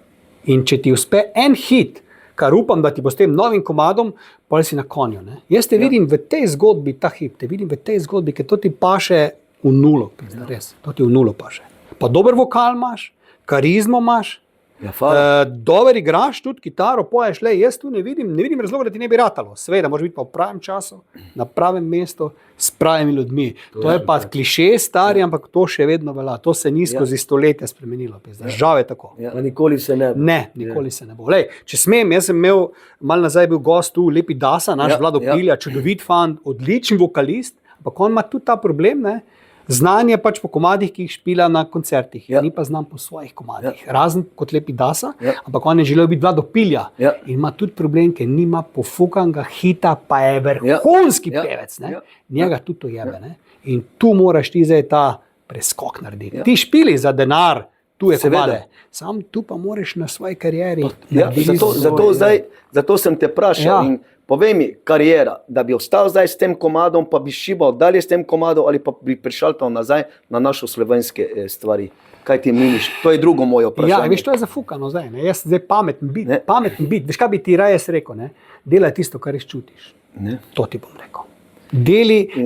In če ti uspe en hit, kar upam, da ti bo s tem novim komadom, pa si na konju. Ne? Jaz te vidim v tej zgodbi, ta hit, te vidim v tej zgodbi, ker to ti paše v nulo. Pizda, res, to ti v nulo paše. Pa dober vokal imaš, karizmo imaš, Ja, hvala. dober igraš tudi kitaro, poješ, le, jaz tu ne vidim razloga, da ti ne bi ratalo. Seveda, moraš biti pa v pravem času, na pravem mestu, s pravimi ljudmi. To je pa kliše stari, ampak to še vedno velja. To se ni skozi stoletja spremenilo. Pizda. Žal je tako. Ja. Pa nikoli se ne. Ne, nikoli se ne bo. Lej, če smem, jaz sem imel, malo nazaj bil gost tu, Lepi Dasa, naš Ja, Vlado ja. Pilja, čudovit fan, odličen vokalist, ampak on ima tudi ta problem, ne? Znanje pač po komadih, ki jih špila na koncertih, Ja. ni pa znan po svojih komadih, razen kot Lepi Dasa, Ja. ampak on je želel biti Vlado Pilja Ja. in ima tudi problem, ker nima pofukanega hita, pa je vrhunski Ja. pevec, ne? Ja. Njega tudi to jebe. Ne? In tu moraš ti zdaj ta preskok narediti. Ja. Ti špili za denar, tu je Seveda. komade. Sam tu pa moraš na svoji karieri. Ja, narediti zato sem te vprašal. Ja. In povej mi, karijera, da bi ostal zdaj s tem komadom, pa bi šibal dalje s tem komadom, ali pa bi prišaltal nazaj na naše slovenske stvari. Kaj ti meniš? To je drugo moje vprašanje. Ja, veš, to je zafukano zdaj. Ne? Jaz zdaj Ne. pameten bit. Veš, kaj bi ti raje rekel? Ne? Delaj tisto, kar res čutiš. Ne? To ti bom rekel.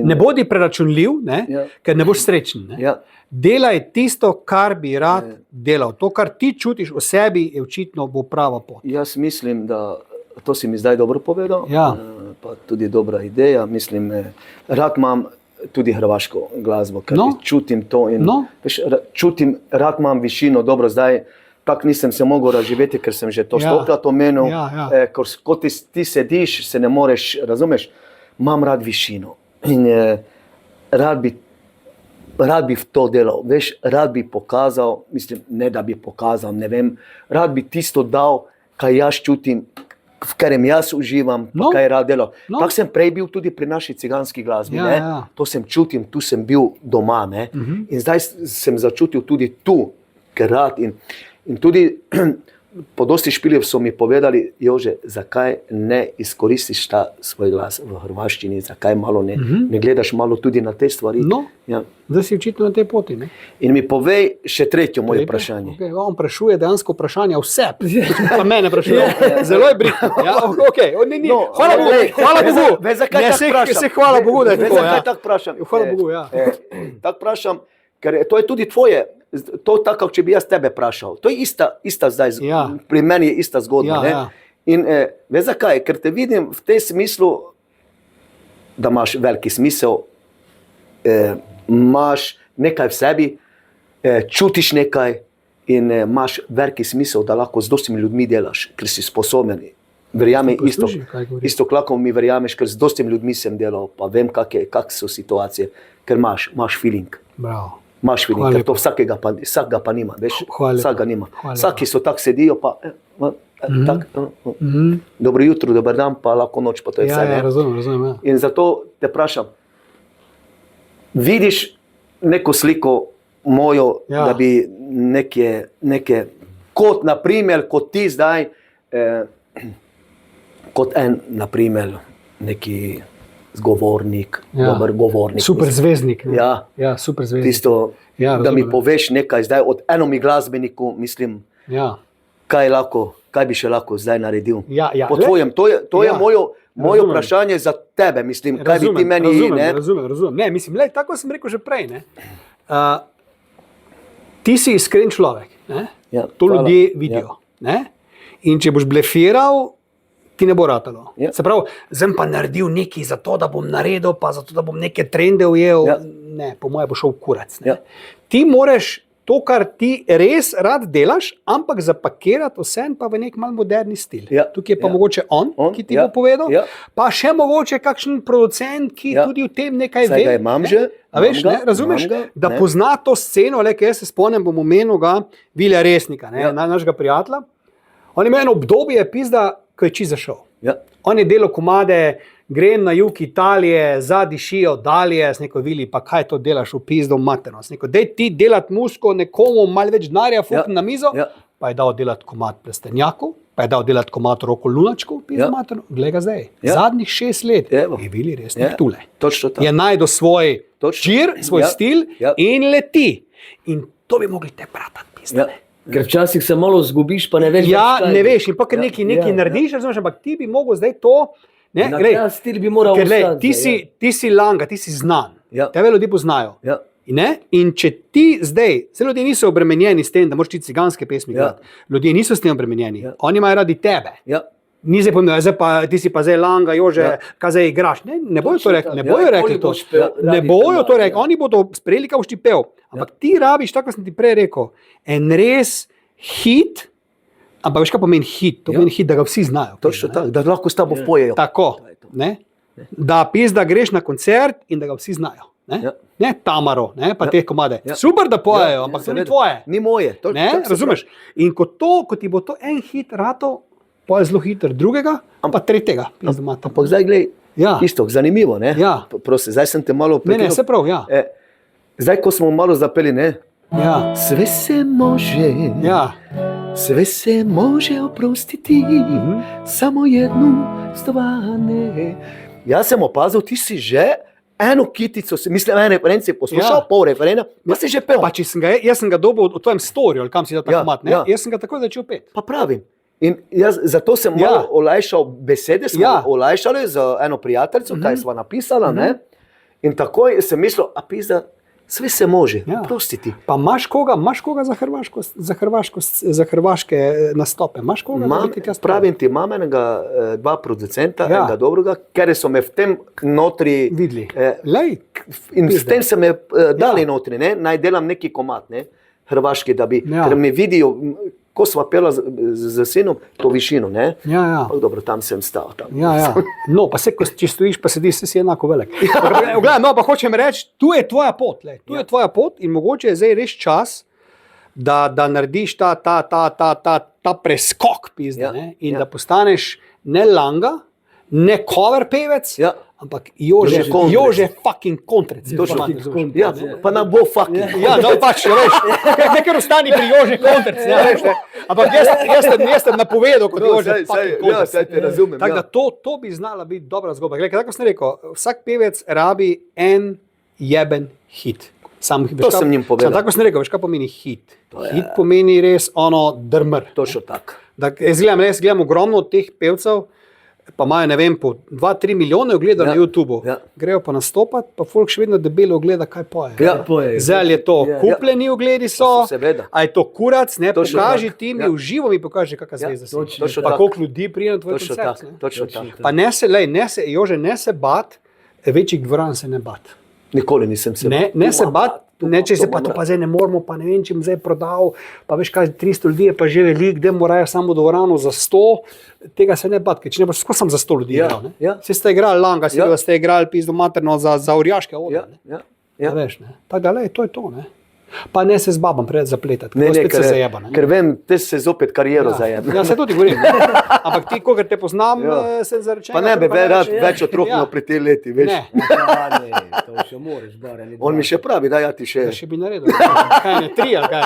Ne bodi preračunljiv, ne? Ja. Ker ne boš srečen. Ne? Ja. Delaj tisto, kar bi rad delal. To, kar ti čutiš o sebi, je očitno bo prava pot. Jaz mislim, da to si mi zdaj dobro povedal, Ja. pa tudi dobra ideja. Mislim, rad imam tudi hrvaško glasbo, ker No. čutim to in No. veš, rad imam višino, dobro zdaj. Tako nisem se mogel razživeti, ker sem že to Ja. stokrat omenil. Ja. Ko ti sediš, se ne moreš, razumeš, imam rad višino in rad bi v to delal, veš, rad bi pokazal, mislim, ne da bi pokazal, ne vem, rad bi tisto dal, kaj jaz čutim, v katerem jaz uživam, pa No. kaj rad delam. No. Tako sem prej bil tudi pri naši ciganski glasbi, Ja, ne? ja. To sem čutil, tu sem bil doma, ne? In zdaj sem začutil tudi tu, ker rad in tudi po dosti špiljev so mi povedali, Jože, zakaj ne izkoristiš ta svoj glas v hrvaščini, zakaj malo ne gledaš malo tudi na te stvari. No, Ja. zdaj si očitno na tej poti. Ne? In mi povej še tretje moje vprašanje. Okay, on sprašuje dejansko vprašanja vse, pa mene sprašuje. Zelo je brihtno. Ja, okay. No, Hvala Bogu, hvala Bogu. Veš, zakaj Ne, tako vprašam? hvala Bogu, da je Veš, tako. zakaj Ja. tako vprašam? Hvala Bogu, ja. Tako vprašam, ker to je tudi tvoje, to tako, če bi jaz tebe vprašal. To je ista zdaj, Ja. pri meni je ista zgodba. Ja, ne? ja. In veš zakaj? Ker te vidim v tej smislu, da imaš veliki smisel, imaš nekaj v sebi, čutiš nekaj in imaš veliki smisel, da lahko z dostimi ljudmi delaš, ker si sposoben. Verjamem isto, Poslušaj, kaj govoriš. isto klako mi verjameš, ker z dostimi ljudmi sem delal, pa vem, kak so situacije, ker imaš feeling. Bravo. Imaš feeling, Hvala ker lepa. to vsakega pa nima, veš, Hvala lepa. vsakega nima. Hvala lepa. Vsaki so tako sedijo, pa dobro jutro, dober dan, pa lahko noč, pa to je Ja, vse. ja, ne. razumem. Ja. In zato te vprašam, vidiš neko sliko mojo, Ja. da bi neke kot naprimer, kot ti zdaj, kot en, naprimer, neki zgovornik, Ja. dober govornik. Super zvezdnik. Ne? Ja. Ja, super zvezdnik. Tisto, Ja, da mi razumem. poveš nekaj zdaj od enomi glasbeniku, mislim, Ja. kaj bi še lahko zdaj naredil. Ja, ja. Po Le- tvojem, to je Ja. moje Razumem. vprašanje za tebe, mislim, kaj bi ti meni, ne? Razumem. Ne, mislim, lej, tako sem rekel že prej. Ne? Ti si iskren človek. Ne? Ja, To hvala. ljudje vidijo. Ne? In če boš blefiral, ti ne bo ratalo. Ja. Se pravi, zdaj pa naredil nekaj za to, da bom naredil, pa za to, da bom neke trende ujel. Ja. Ne, po mojem bo šel v kurac. Ne? Ja. Ti moraš to, kar ti res rad delaš, ampak zapakirati vse pa v nek mal moderni stil. Ja. Tukaj je pa Ja. mogoče on, ki ti Ja. bo povedal, Ja. pa še mogoče kakšen producent, ki Ja. tudi v tem nekaj Saj ve. ga imam ne? že, A veš, imam ga, ne, razumeš, imam ga, da ne. pozna to sceno, le, jaz se spomnim, bom omenil ga, Vilja Resnika, Ja. našega prijatelja. On je imel eno obdobje, pizda, ko je čisto zašel. Ja. On je delal komade, grem na jug Italije, zadišijo dalje, z neko vili, pa kaj to delaš v pizdo materno. Dej ti delati musko nekomu, malo več denarja, fuk na mizo, Ja. pa je dal delati komad plestenjakov, pa je dal delati komad roko lunačkov, pizdo Ja. materno. Glej ga zdaj. Ja. Zadnjih 6 let Evo. je Vili Resnik Ja. tule. Točno tako. Je najdel svoj Točno. čir, svoj Ja. stil Ja. in leti. In to bi mogli te pratati, pizda. Ja. Ker včasih se malo zgubiš, pa ne veš, Ja, več, kaj ne bi. veš, in pa ker nekaj narediš, razumeš, ampak ti bi mogel zdaj to. Ne, Na glej, ta stil bi moral ker, glej, ostati. ti si langa, ti si znan. Ja. Tebe ljudje poznajo. Ja. Ne? In če ti zdaj, vse ljudje niso obremenjeni s tem, da moraš ti ciganske pesmi Ja. igrati. Ljudje niso s tem obremenjeni. Ja. Oni imajo radi tebe. Ja. Ni zdaj pomembno, zdaj pa ti si pa zdaj langa, Jože, Ja. kaj zdaj igraš. Ne bojo to Točno rekli, tako. ne Ja, bojo nikoli rekli to. boš pel, Ne radi bojo te to imajo, rekli, ja. oni bodo sprejeli, kaj boš ti pel. Ampak ti rabiš, tako kot sem ti prej rekel, en res hit, ampak veš kaj pomeni hit? To Ja. pomeni hit, da ga vsi znajo. Točno ne? tako, da lahko s tabo pojejo. Tako, ne? Da pizda greš na koncert in da ga vsi znajo. Ne, Ja. ne Tamaro, ne? Pa Ja. te komade. Ja. Super, da pojejo, Ja, ampak to seveda. ni tvoje. Ni moje. Ne, razumeš? In ko ti bo to en hit rato, pa je zelo hiter drugega, pa tretjega. pizda mater. Ampak zdaj glej, Ja. isto, zanimivo, ne? Ja. Prosim, zdaj sem te malo Ne, prekinil. se prav, ja. Zdaj, ko smo malo zapeli, ne? Ja, Sve se može, ja. sve se može oprostiti, samo jednu stvar ne. Jaz sem opazil, ti si že eno kitico, mislim, en referenci poslušal, Ja. pol referena, pa si že pel. Pa če sem ga, jaz sem ga dobil v tvojem storju, ali kam si dal ta Ja, komat, ne? ja. Jaz sem ga takoj začel peti. Pa pravim. In jaz, zato sem Ja. malo olajšal besede, smo Ja. olajšali z eno prijateljico, kaj sva napisala, ne? In takoj sem mislil, a pizda, sve se može, Ja. oprostiti. Pa imaš koga za hrvaške nastope? Imaš koga? da Imam, bi ti tja spravil? pravim ti, imam enega, dva producenta, Ja. enega dobrega, ker so me v tem notri Videli. eh, Lej, in s pizda. tem se me dali Ja. notri, ne? Naj delam neki komat, ne? Hrvaški, da bi, Ja. ker me vidijo, ko sva pela z sinom, to višino, ne? Ja, ja. Ampak dobro, tam sem stal. Tam. Ja, ja. No, pa se, če stojiš, pa sediš, si enako velik. Gledaj, no, pa hočem reči, tu je tvoja pot. Tu je tvoja pot in mogoče je zdaj res čas, da narediš ta preskok, pizda, Ja, ne? In ja. da postaneš ne langa, ne cover pevec, Ja. ampak Jože fucking Kontrec. Ja, pa nam bo fucking. Ja, no pač, veš, nekaj ostani pri Jože Kontrec, ne, veš, ne. Ampak jaz sem napovedal kot Jože fucking Kontrec. Ja, saj te razumem. Tako da to bi znala biti dobra zgodba. Glej, tako sem rekel, vsak pevec rabi en jeben hit. To sem njim povedal. Tako sem rekel, veš, kaj pomeni hit? Hit pomeni res ono drmr. Točno tako. Jaz gledam ogromno od teh pevcev, pa imajo, ne vem, po 2-3 milijone ogledov na YouTubu. Ja. Grejo pa nastopati, pa folk še vedno debelo ogleda, kaj poje. Ja, Zdaj je to kupljeni ogledi so, seveda. a je to kurac, ne, Točno pokaži tak. ti mi Ja. v živo, mi pokaži, kakšna zveza si. točno Pa tak. koliko ljudi pride na tvoj Točno koncert. tako, ne. točno tako. Pa Jože, ne se bat, večjih dvoran se ne bat. Nikoli nisem se. Ne se bat, ne, če se pa to pa zdaj ne moramo, pa ne vem, če bom zdaj prodal, pa veš kaj, 300 ljudi je pa že veliko, da morajo samo dvorano za 100, tega se ne bat, ker če ne boš skozi sam za 100 ljudi Ja, igral, ne. ja. Saj ste igrali Langa, Ja. ste igrali pizdo materno za orjaške ode, Ja, ne. ja, Ja. ja. Veš, ne. Tako da, lej, to je to, ne. Pa ne se z babam preveč zapletati, Ne, spet se zajeba, ne. ker vem, te se zopet kariero zajeba. Ja, se tudi govorim. Ne. Ampak ti, kogar te poznam, Ja. sem zarečen. Pa ne bi rad več otrok imel pri tej leti, veš. Ne, To še moraš, barem. On mi še pravi, da ja ti še. da še bi naredil. Kaj ne, 3 ali kaj?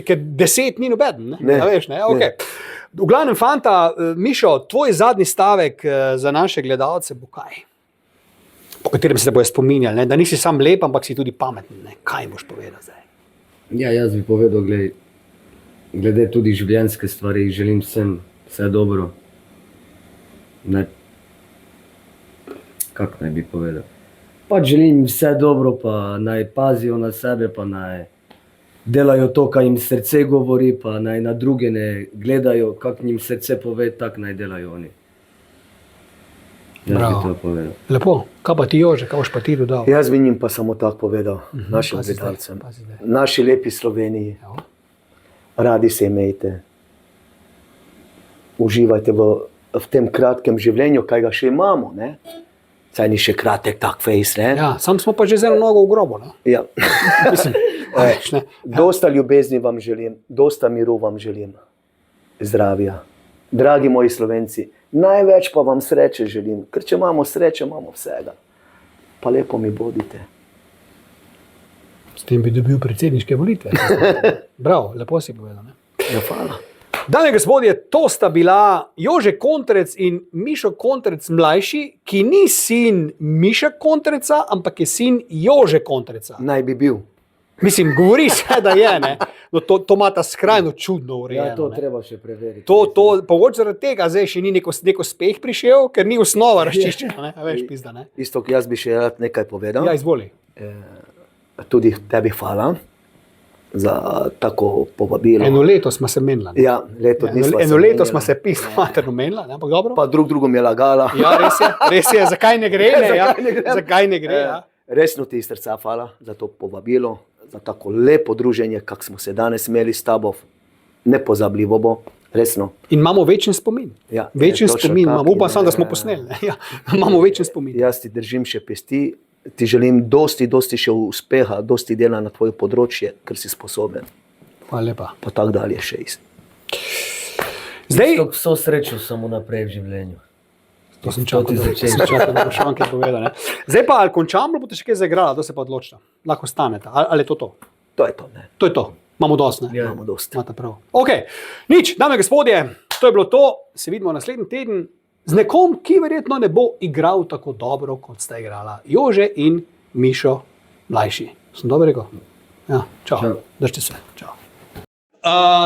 Ker 10 ni nobeden, ne? Ne. A veš, ne? Okay. V glavnem, fanta, Mišo, tvoj zadnji stavek za naše gledalce bo kaj? Po katerem se bojo spominjali, ne? Da nisi sam lep, ampak si tudi pameten. Ne? Kaj boš povedal zdaj? Ja, jaz bi povedal, glede tudi življenjske stvari, želim vsem vse dobro. Kako naj bi povedal? Pač želim vse dobro, pa naj pazijo na sebe, pa naj delajo to, kar jim srce govori, pa naj na druge ne gledajo, kako jim srce pove, tako naj delajo oni. Jaz bi Bravo. to povedal. Lepo, kaj pa ti Jože, kaj boš pa ti dodal? Jaz bi njim pa samo tako povedal, našim pazi zdaj, gledalcem. pazi zdaj. Naši lepi Sloveniji, Ja. radi se imejte. Uživajte v tem kratkem življenju, kaj ga še imamo, ne? Saj ni še kratek tak fejs, ne? Ja, sam smo pa že z eno nogo v grobu, ne? Ja. Mislim, a veš, ne? Dosta ljubezni vam želim, dosta miru vam želim, zdravja. Dragi moji Slovenci, največ pa vam sreče želim, ker če imamo sreče, imamo vsega. Pa lepo mi bodite. S tem bi dobil predsedniške volitve. Bravo, lepo si povedal, ne? Ja, hvala. Dame in gospodje, to sta bila Jože Kontrec in Mišo Kontrec mlajši, ki ni sin Miša Kontreca, ampak je sin Jože Kontreca. Naj bi bil. Mislim, govori se, da je, ne? No, to ima ta skrajno čudno urejeno. Ja, to ne. treba še preveriti. Pogoč zaradi tega zdaj še ni neko uspeh prišel, ker ni osnova razčiščena, ne? A veš, pizda, ne? Isto, jaz bi še rad nekaj povedal. Ja, izvoli. Tudi tebi hvala za tako povabilo. Eno leto smo se menila. ne? Ja, leto dni sva Eno se leto menila. smo se pisno materno menila, ne? Ampak dobro. Pa drugom je lagala. Ja, res je, zakaj ne gre, ne? Ja? Zakaj ne gre? Zakaj ne gre, ja? Resno ti iz srca hvala za to povabilo, za tako lepo druženje, kak smo se danes imeli s tabo. Nepozabljivo bo, resno. In imamo večen spomin. Ja, Večen točno spomin tako. imamo, upam samo, da smo posneli. Ne? Ja, imamo večen spomin. Jaz ti držim še pesti, ti želim dosti še uspeha, dosti dela na tvoje področje, ker si sposoben. Hvala lepa. Pa tako dalje še iz. Zdaj, Vso srečo samo naprej v življenju. to sem čakal, ti da začenš. sem čakal, da boš še kaj povedal. Ne? Zdaj pa, ali končamo, ali boste še kaj zaigrali, da se pa odločite. Lahko stanete, ali je to to? To je to, ne. To je to. Imamo dosti, ne? Ja. Imamo dosti. Imate prav. Ok, nič, dame in gospodje, to je bilo to. Se vidimo naslednji teden z nekom, ki verjetno ne bo igral tako dobro, kot sta igrala Jože in Mišo mlajši. Sem dobro rekel? Ja, čau. Čau. Držite se. Čau.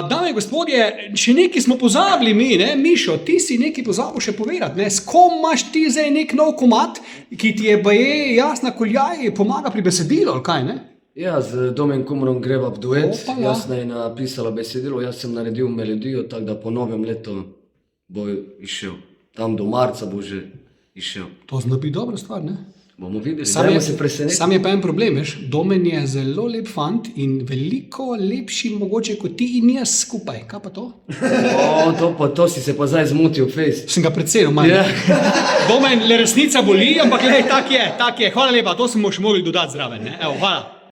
Dame in gospodje, še nekaj smo pozabili mi, ne? Mišo, ti si nekaj pozabil še povedati. Ne? S kom imaš ti zdaj nek nov komad, ki ti je baje Jasna Kuljaj pomaga pri besedilu, ali kaj, ne? Ja, z Domen Kumrom greva v duet. Opa, ja. Jasna je napisala besedilo, jaz sem naredil melodijo, tako da po novem letu bo išel. Tam do marca bo že išel. To zna biti dobra stvar, ne? Bomo videli, Sam dajmo je, se presenetiti. sam je pa en problem, veš, Domen je zelo lep fant in veliko lepši mogoče kot ti in jaz skupaj. Kaj pa to? To si se pa zdaj zmotil, face. Sem ga predsedel, manj. Ja. Domen, le resnica boli, ampak lej, tak je. Hvala lepa, to smo še mogli dodati zraven, ne? Evo, hvala.